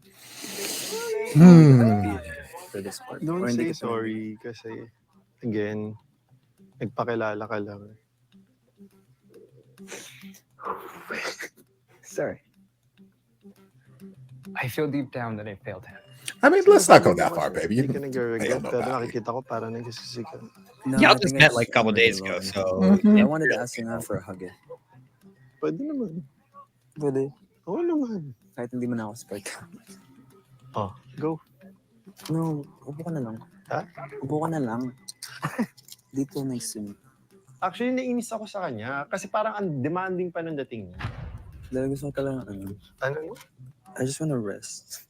for this part. Don't Or hindi say ka pa- sorry kasi, again, nagpakilala ka lang. Sorry. I feel deep down that I failed him. I mean, let's not go that far, baby. Hindi ka nag-regret, Ayun, pero baby. nakikita ko parang nagsisisi ka. No, Y'all I just think met like a couple I'm days really ago, alone. so I wanted to ask you now for a hug. Pwede naman. Pwede. Oo naman. Kahit hindi mo na ako spark. Oh, go. No, upo ka na lang. Ha? Upo ka na lang. Dito next to me. Actually, nainis ako sa kanya kasi parang ang demanding pa ng dating niya. Dahil gusto ko talaga Ano? I just want to rest.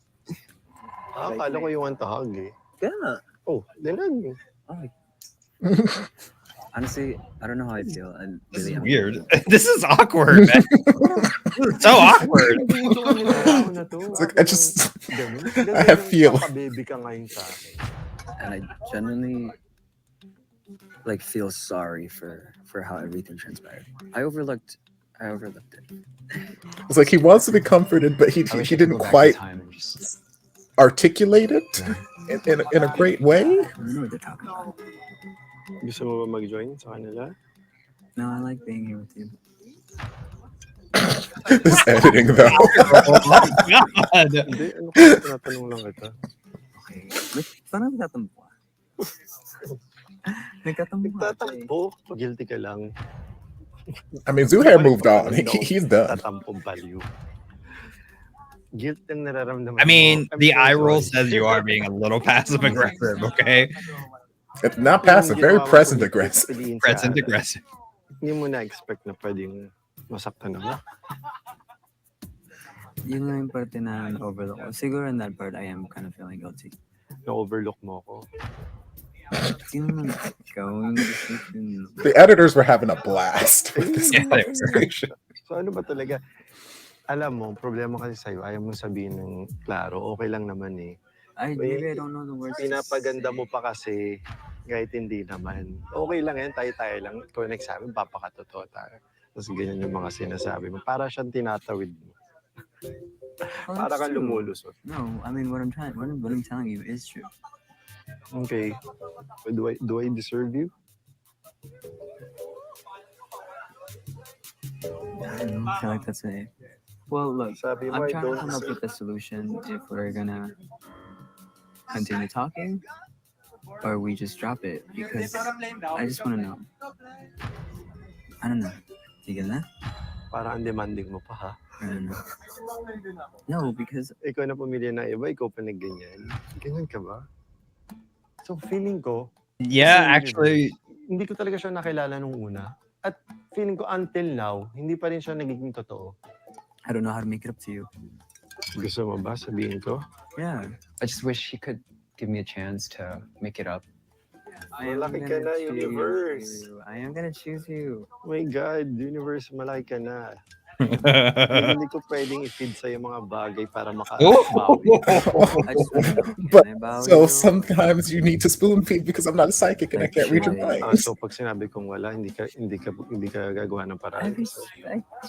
Akala ko you want to hug eh. Kaya nga. Oh, dilag. Okay. Honestly, I don't know how I feel. I This is really am. weird. This is awkward, man. This is so awkward. It's like, I have feel. Baby ka ngayon sa akin. And I genuinely like feel sorry for how everything transpired. I overlooked it. It's like he wants to be comforted, but he didn't quite articulate it in a great way. I don't know what they're talking about. Gusto mo ba mag-join sa kanila? No, I like being here with you. This editing, though. Oh my god. Hindi, ano ka? Tinatanong lang kita. Okay. Parang nagtatampo ka. Nagtatampo ka. Nagtatampo. Guilty ka lang. I mean, Zuhair moved on. He's done. Nagtatampo value. Guilt and nararamdaman I mean, mo. I'm the so eye roll sorry. says you are being a little passive aggressive, okay? It's not passive, very present aggressive. Present aggressive. Hindi mo na-expect na pwedeng masaktan ako. Yun lang yung parte na na-overlook ko. Siguro in that part, I am kind of feeling guilty. Na-overlook mo ako. Sino man ikaw yung The editors were having a blast with this Yeah, they were. conversation. So ano ba talaga? Alam mo, problema kasi sa'yo, ayaw mo sabihin ng klaro, okay lang naman eh. Maybe I don't know the words. Pinapaganda mo pa kasi kahit hindi naman. Okay lang yan, tayo-tayo lang. Ikaw nagsabi, papakatotoo tayo. Tapos ganyan yung mga sinasabi mo. Para siyang tinatawid mo. Para kang lumulusot. No, I mean what I'm telling you is true. Okay. But do I deserve you? I don't know. I feel like that's it. Well, look, Sabi mo, I'm I trying to don't come up deserve- with a solution if we're gonna continue talking or we just drop it because I just want to know. I don't know. Tigil na? Para ang demanding mo pa ha. No, because ikaw na pumili na iba, ikaw pa nagganyan. Ganyan ka ba? So feeling ko, Yeah, kasi actually, hindi ko talaga siya nakilala nung una. At feeling ko until now, hindi pa rin siya nagiging totoo. I don't know how to make it up to you. Gusto mo ba sabihin ko? Yeah. I just wish he could give me a chance to make it up. Malaki ka na, universe. I am gonna choose you. Oh my God, universe, malaki ka na. Hindi ko pwedeng i-feed sa'yo mga bagay para makabawi. So sometimes you need to spoon feed because I'm not a psychic and I can't read your mind. So pag sinabi kong wala, hindi ka gagawa ng paraan.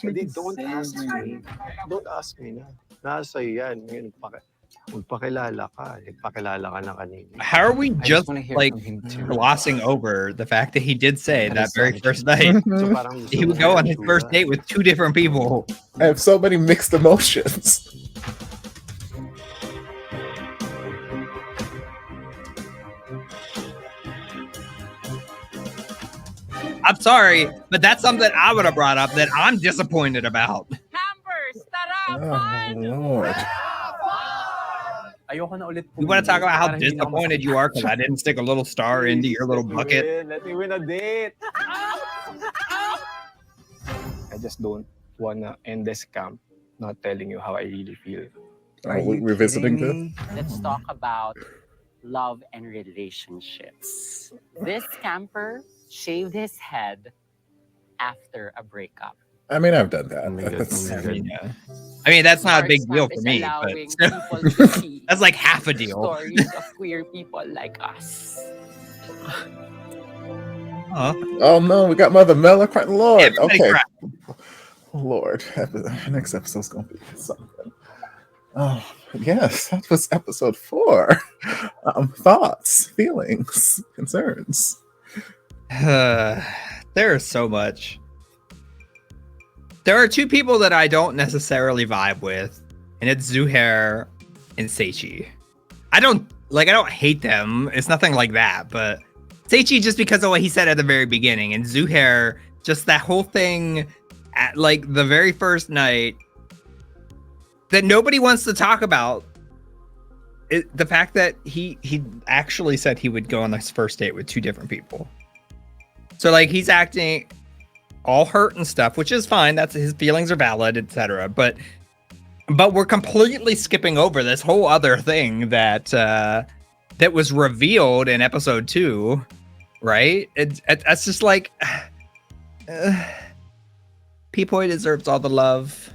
Hindi, don't ask me. Don't ask me na. Nasa yan. Ngayon, magpakilala ka. Nagpakilala ka na kanina. How are we just like glossing over the fact that he did say that very first night he would go on his first date with 2 different people? I have so many mixed emotions. I'm sorry, but that's something I would have brought up that I'm disappointed about. Oh, Lord. Ayoko na ulit You want to talk about how disappointed you are because I didn't stick a little star into your little bucket? Let me win a date. I just don't wanna end this camp not telling you how I really feel. Are we revisiting this? Let's talk about love and relationships. This camper shaved his head after a breakup. I mean, I've done that. I mean, that's not a big deal for me, but that's like half a deal. Stories of queer people like us. Oh no, we got Mother Mella crying. Lord, Everybody okay. cry. Lord, next episode's gonna be something. Oh yes, that was episode 4. Thoughts, feelings, concerns. There is so much. There are 2 people that I don't necessarily vibe with, and it's Zuhair and Seichi. I don't hate them. It's nothing like that, but Seichi just because of what he said at the very beginning, and Zuhair, just that whole thing at like the very first night that nobody wants to talk about. The fact that he actually said he would go on this first date with 2 different people. So like he's acting all hurt and stuff, which is fine. That's his feelings are valid, etc. But we're completely skipping over this whole other thing that that was revealed in episode 2, right? It's just like P-Boy deserves all the love.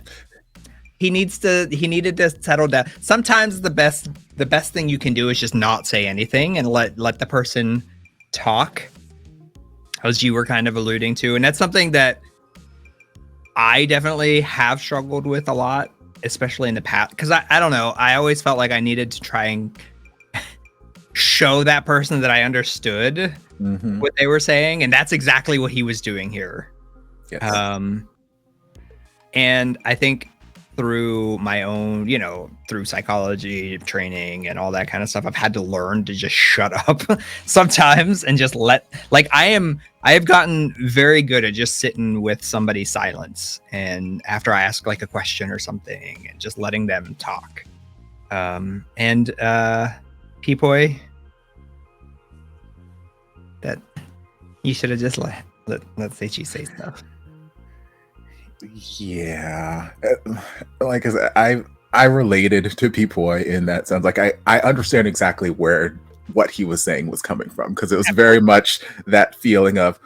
He needed to settle down. Sometimes the best thing you can do is just not say anything and let the person talk, as you were kind of alluding to. And that's something that I definitely have struggled with a lot, especially in the past. Because I don't know, I always felt like I needed to try and show that person that I understood what they were saying. And that's exactly what he was doing here. Yes. And I think through my own, through psychology training and all that kind of stuff, I've had to learn to just shut up sometimes and just I have gotten very good at just sitting with somebody's silence. And after I ask like a question or something and just letting them talk. P-Boy, that you should have just let Seichi say stuff. Yeah, like I said, I related to P-Boy in that sense. Like I understand exactly what he was saying was coming from, because it was very much that feeling of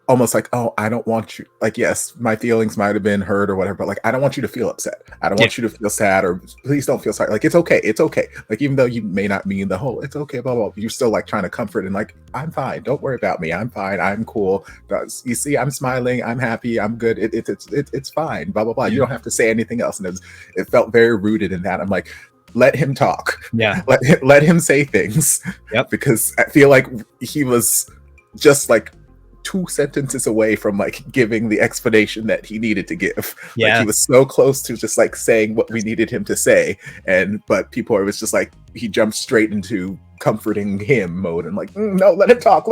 almost like, oh, I don't want you, like, yes, my feelings might have been hurt or whatever, but like, I don't want you to feel upset. I don't want you to feel sad, or please don't feel sorry. Like, it's okay. It's okay. Like, even though you may not mean the whole, it's okay, blah, blah, blah, you're still like trying to comfort and like, I'm fine. Don't worry about me. I'm fine. I'm cool. You see, I'm smiling. I'm happy. I'm good. It's fine. Blah, blah, blah. You don't have to say anything else. And it felt very rooted in that. I'm like, let him talk. Yeah. Let him say things. Yep. Because I feel like he was just like 2 sentences away from like giving the explanation that he needed to give. Yeah. Like, he was so close to just like saying what we needed him to say, but people was just like, he jumped straight into comforting him mode and like, no, let him talk.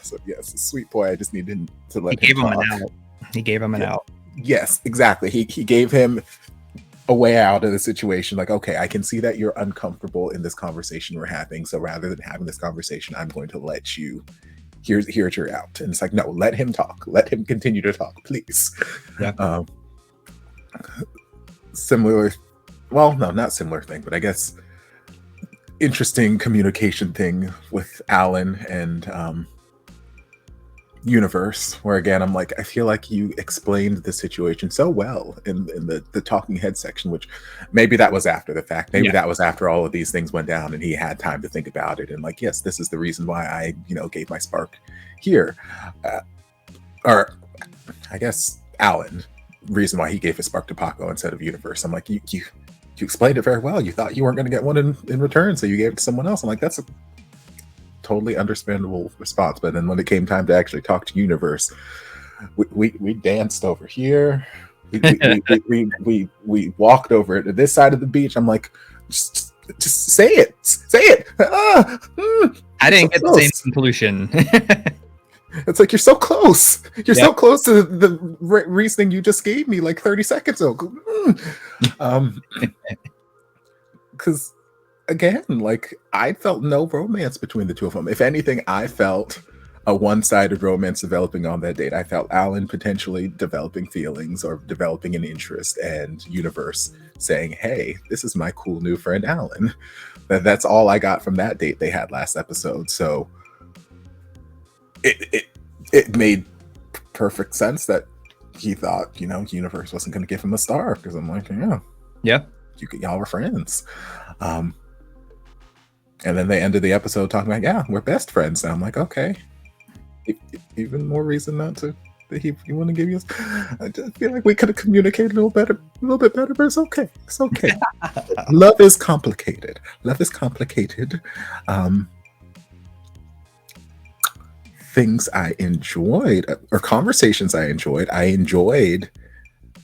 So yes, sweet boy. I just needed to let He him gave him talk. an out. He gave him an out. Yes, exactly. He gave him a way out of the situation. Like, okay, I can see that you're uncomfortable in this conversation we're having. So rather than having this conversation, I'm going to let you here's your out. And it's like, no, let him talk. Let him continue to talk, please. Yeah. Similar, well, no, not similar thing, but I guess interesting communication thing with Alan and Universe, where again I'm like, I feel like you explained the situation so well in the talking head section, which maybe that was after the fact, maybe that was after all of these things went down and he had time to think about it and like, yes, this is the reason why I gave my spark here, or I guess Alan, reason why he gave his spark to Paco instead of Universe. I'm like, you explained it very well. You thought you weren't going to get one in return, so you gave it to someone else. I'm like, that's a totally understandable response. But then when it came time to actually talk to Universe, we danced over here. We walked over to this side of the beach. I'm like, just say it. I didn't get the same conclusion. It's like, you're so close. You're so close to the reasoning you just gave me like 30 seconds ago. Because again, like, I felt no romance between the two of them. If anything, I felt a one-sided romance developing on that date. I felt Alan potentially developing feelings or developing an interest, and Universe saying, hey, this is my cool new friend Alan. That's all I got from that date they had last episode. So it made perfect sense that he thought, Universe wasn't going to give him a star, because I'm like, y'all were friends. And then they ended the episode talking about, yeah, we're best friends now. I'm like, okay, even more reason not to. He want to give you. I just feel like we could have communicated a little bit better, but it's okay. It's okay. Love is complicated. Things I enjoyed, or conversations I enjoyed. I enjoyed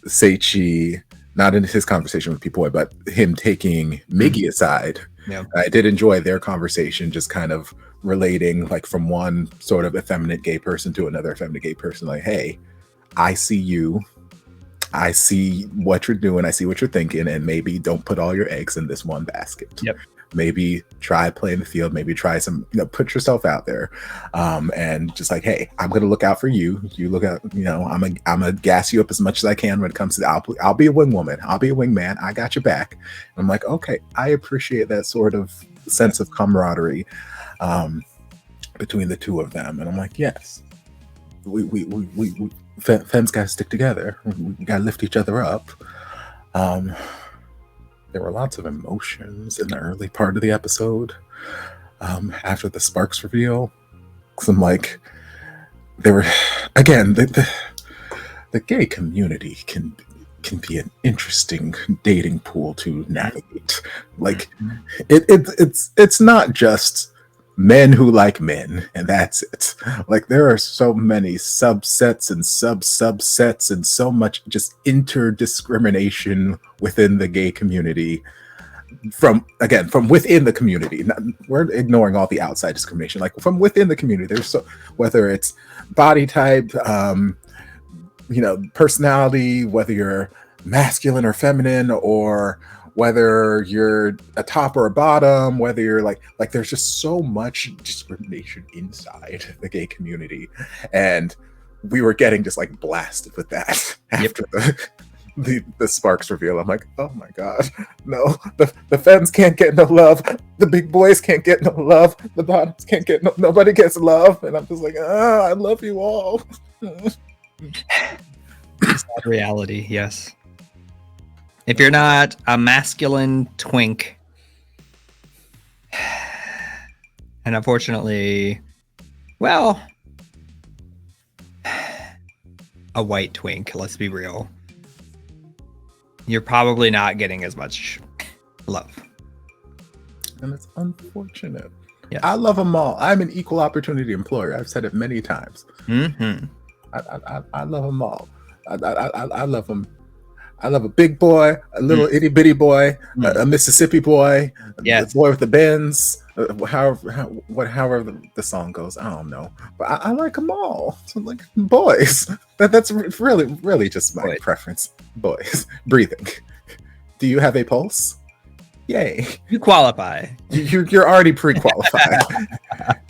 Seichi, not in his conversation with P-Boy, but him taking Miggy aside. Yeah. I did enjoy their conversation, just kind of relating, like, from one sort of effeminate gay person to another effeminate gay person. Like, hey, I see you. I see what you're doing. I see what you're thinking. And maybe don't put all your eggs in this one basket. Yep. Maybe try playing the field. Maybe try some, put yourself out there. And just like, hey, I'm going to look out for you. You look out, I'm going to gas you up as much as I can when it comes to I'll be a wing woman. I'll be a wingman. I got your back. And I'm like, okay, I appreciate that sort of sense of camaraderie between the two of them. And I'm like, yes, we femmes got to stick together. We got to lift each other up. There were lots of emotions in the early part of the episode after the Sparks reveal. Because I'm like, there were, again, the gay community can be an interesting dating pool to navigate. Like, it's not just men who like men, and that's it. Like, there are so many subsets and subsets and so much just interdiscrimination within the gay community from within the community. We're ignoring all the outside discrimination. Like, from within the community, there's so, whether it's body type, personality, whether you're masculine or feminine, or whether you're a top or a bottom, whether you're like there's just so much discrimination inside the gay community. And we were getting just like blasted with that after the Sparks reveal. I'm like, oh my God, no, the femmes can't get no love, the big boys can't get no love, the bottoms can't get nobody gets love. And I'm just like, I love you all. It's not reality, yes. If you're not a masculine twink, and unfortunately, well, a white twink, let's be real, you're probably not getting as much love. And it's unfortunate. Yes. I love them all. I'm an equal opportunity employer. I've said it many times. Mm-hmm. I love them all. I love them I love a big boy, a little itty bitty boy, a Mississippi boy, the boy with the Benz. However the song goes, I don't know, but I like them all. So like boys, that's really just my preference. Boys, breathing. Do you have a pulse? Yay! You qualify. You're already pre-qualified.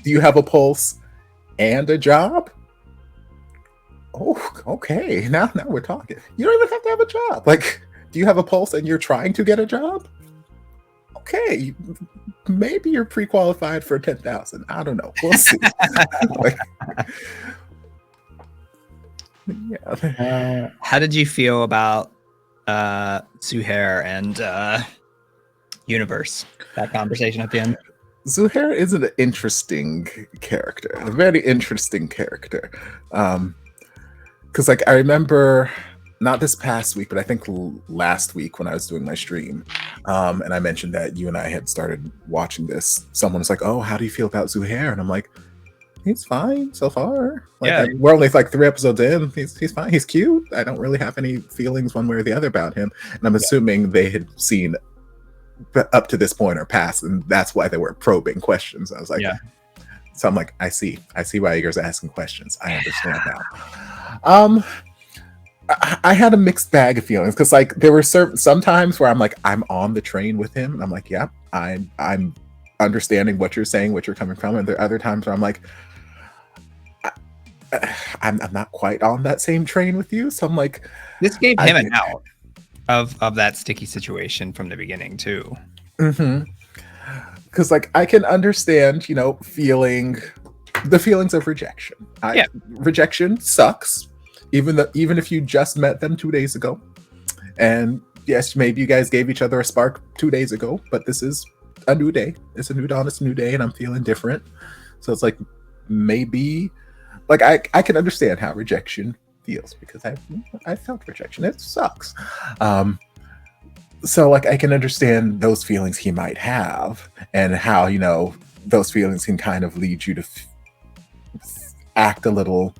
Do you have a pulse and a job? Oh, okay. Now we're talking. You don't even have to have a job. Like, do you have a pulse and you're trying to get a job? Okay, maybe you're pre-qualified for 10,000. I don't know. We'll see. Like, yeah. How did you feel about Zuhair and Universe? That conversation at the end. Zuhair is an interesting character, a very interesting character. Because like I remember, not this past week, but I think last week when I was doing my stream, and I mentioned that you and I had started watching this. Someone was like, "Oh, how do you feel about Zuhair?" And I'm like, "He's fine so far. Like, we're only like 3 episodes in. He's fine. He's cute. I don't really have any feelings one way or the other about him." And I'm assuming they had seen up to this point or past, and that's why they were probing questions. I was like, so I'm like, I see why you guys are asking questions. I understand now. I had a mixed bag of feelings because like there were some times where I'm like, I'm on the train with him and I'm like, yeah, I'm understanding what you're saying, what you're coming from, and there are other times where I'm like, I'm not quite on that same train with you. So I'm like, this gave him an out of that sticky situation from the beginning too. Because like I can understand, you know, feeling the feelings of rejection. Rejection sucks, even if you just met them 2 days ago. And yes, maybe you guys gave each other a spark 2 days ago, but this is a new day. It's a new dawn. It's a new day, and I'm feeling different. So it's like maybe, like I can understand how rejection feels because I felt rejection. It sucks. So like I can understand those feelings he might have and how, you know, those feelings can kind of lead you to act a little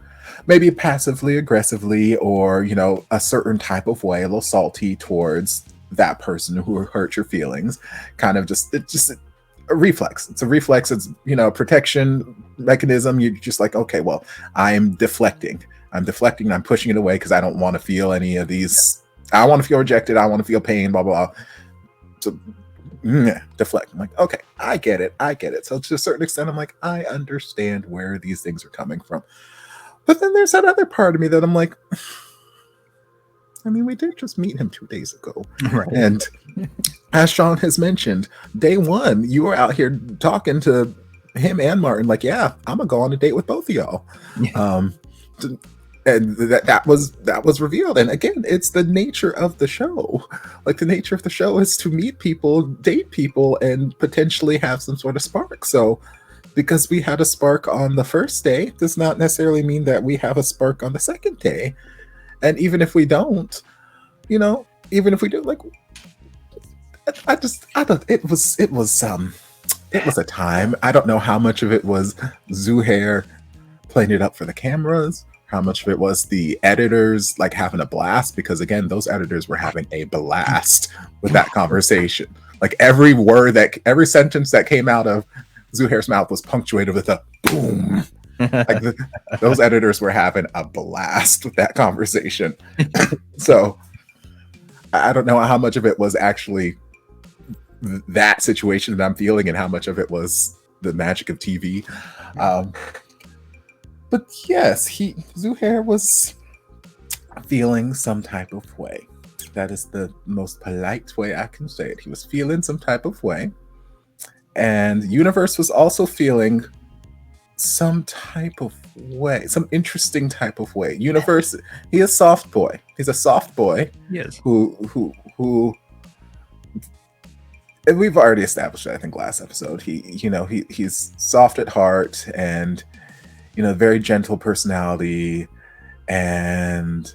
maybe passively aggressively, or, you know, a certain type of way, a little salty towards that person who hurt your feelings. Kind of it's just a reflex. It's a reflex. It's, you know, a protection mechanism. You're just like, okay, well, I'm deflecting. I'm pushing it away because I don't want to feel any of these. I want to feel rejected. I want to feel pain, blah, blah, blah. So deflect. I'm like, okay, I get it. So to a certain extent, I'm like, I understand where these things are coming from. But then there's that other part of me that I'm like, I mean, we did just meet him 2 days ago. Right. And as Sean has mentioned, day one, you were out here talking to him and Martin, like, yeah, I'm gonna go on a date with both of y'all. And that was revealed. And again, it's the nature of the show. Like the nature of the show is to meet people, date people, and potentially have some sort of spark. So because we had a spark on the first day does not necessarily mean that we have a spark on the second day. And even if we don't, you know, even if we do, like, I thought it was a time. I don't know how much of it was Zuhair playing it up for the cameras, how much of it was the editors like having a blast, because again, those editors were having a blast with that conversation. Like every sentence that came out of Zuhair's mouth was punctuated with a boom. Like those editors were having a blast with that conversation. So I don't know how much of it was actually that situation that I'm feeling and how much of it was the magic of TV. But yes, Zuhair was feeling some type of way. That is the most polite way I can say it. He was feeling some type of way. And Universe was also feeling some type of way, some interesting type of way. Universe, he is a soft boy. He's a soft boy. Yes. Who and we've already established that, I think, last episode. He's soft at heart and, you know, very gentle personality. And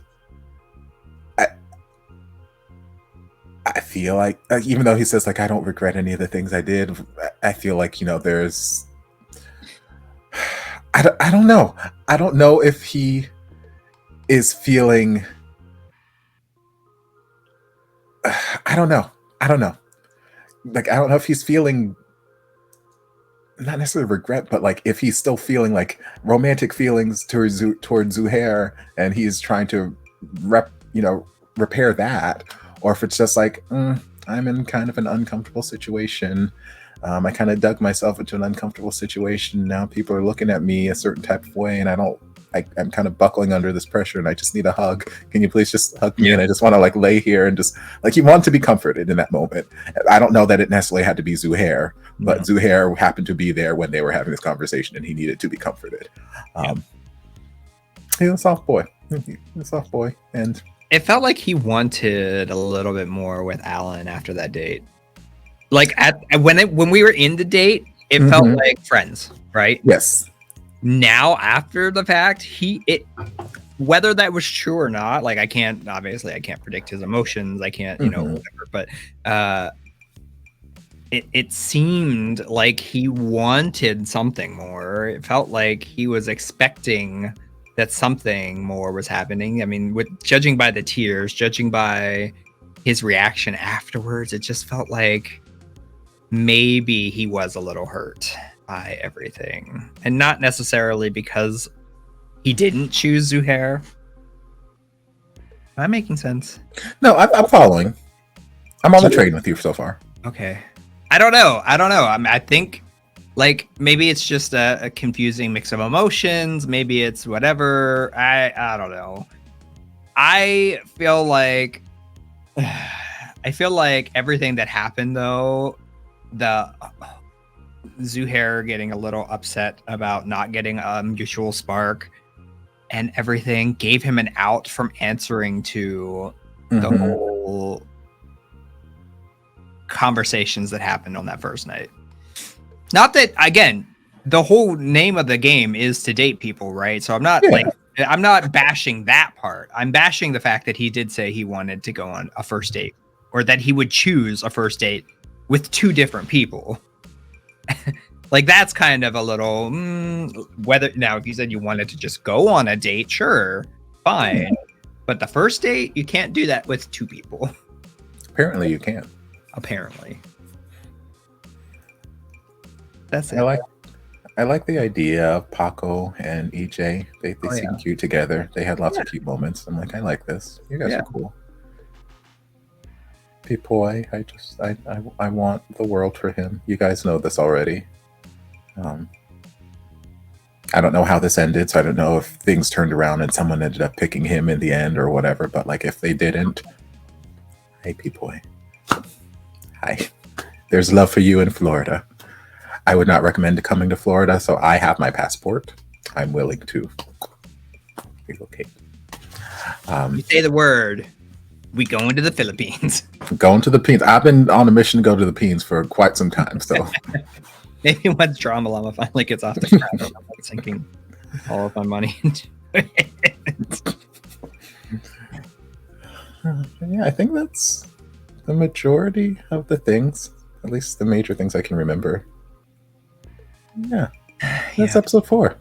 I feel like even though he says like I don't regret any of the things I did, I feel like, you know, there's I don't know. I don't know if he is feeling I don't know. Like, I don't know if he's feeling not necessarily regret, but like if he's still feeling like romantic feelings towards Zuhair, and he's trying to repair that, or if it's just like I'm in kind of an uncomfortable situation. I kind of dug myself into an uncomfortable situation. Now people are looking at me a certain type of way, and I'm kind of buckling under this pressure, and I just need a hug. Can you please just hug me? And I just want to like lay here and just like, he wanted to be comforted in that moment. I don't know that it necessarily had to be Zuhair, but Zuhair happened to be there when they were having this conversation, and he needed to be comforted. He's a soft boy. And it felt like he wanted a little bit more with Alan after that date. Like when we were in the date, it felt like friends, right? Yes. Now after the fact, whether that was true or not, like I can't predict his emotions. I can't, whatever. But it seemed like he wanted something more. It felt like he was expecting that something more was happening. I mean, judging by the tears, judging by his reaction afterwards, it just felt like maybe he was a little hurt by everything, and not necessarily because he didn't choose Zuhair. Am I making sense? No, I'm following. I'm on the train with you so far. Okay. I don't know. I think like maybe it's just a confusing mix of emotions. Maybe it's whatever. I don't know. I feel like everything that happened though, the Zuhair getting a little upset about not getting a mutual spark and everything gave him an out from answering to the whole conversations that happened on that first night. Not that, again, the whole name of the game is to date people, right? So I'm not I'm not bashing that part. I'm bashing the fact that he did say he wanted to go on a first date, or that he would choose a first date with two different people. Like that's kind of a little whether now if you said you wanted to just go on a date, sure, fine. But the first date, you can't do that with two people. Apparently you can. Apparently. That's it. I like the idea of Paco and EJ. They seem cute together. They had lots of cute moments. I'm like, I like this. You guys are cool. Pipoy, I want the world for him. You guys know this already. I don't know how this ended, so I don't know if things turned around and someone ended up picking him in the end or whatever. But like, if they didn't, hey, Pipoy, hi. There's love for you in Florida. I would not recommend coming to Florida, so I have my passport. I'm willing to relocate. You say the word, we go into the Philippines. Going to the Philippines. I've been on a mission to go to the Philippines for quite some time, so. Maybe once Drama Llama finally gets off the ground, I'm like sinking all of my money into it. Yeah, I think that's the majority of the things, at least the major things I can remember. Yeah, that's episode 4.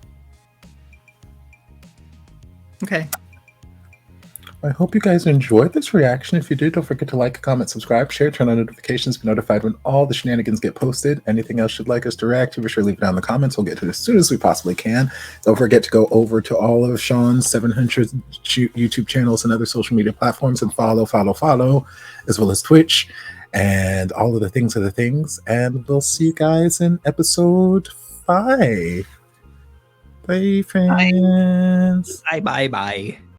Okay. I hope you guys enjoyed this reaction. If you did, don't forget to like, comment, subscribe, share, turn on notifications, be notified when all the shenanigans get posted. Anything else you'd like us to react to, be sure to leave it down in the comments. We'll get to it as soon as we possibly can. Don't forget to go over to all of Sean's 700 YouTube channels and other social media platforms and follow, as well as Twitch and all of the things are the things. And we'll see you guys in episode 5. Bye, friends. Bye.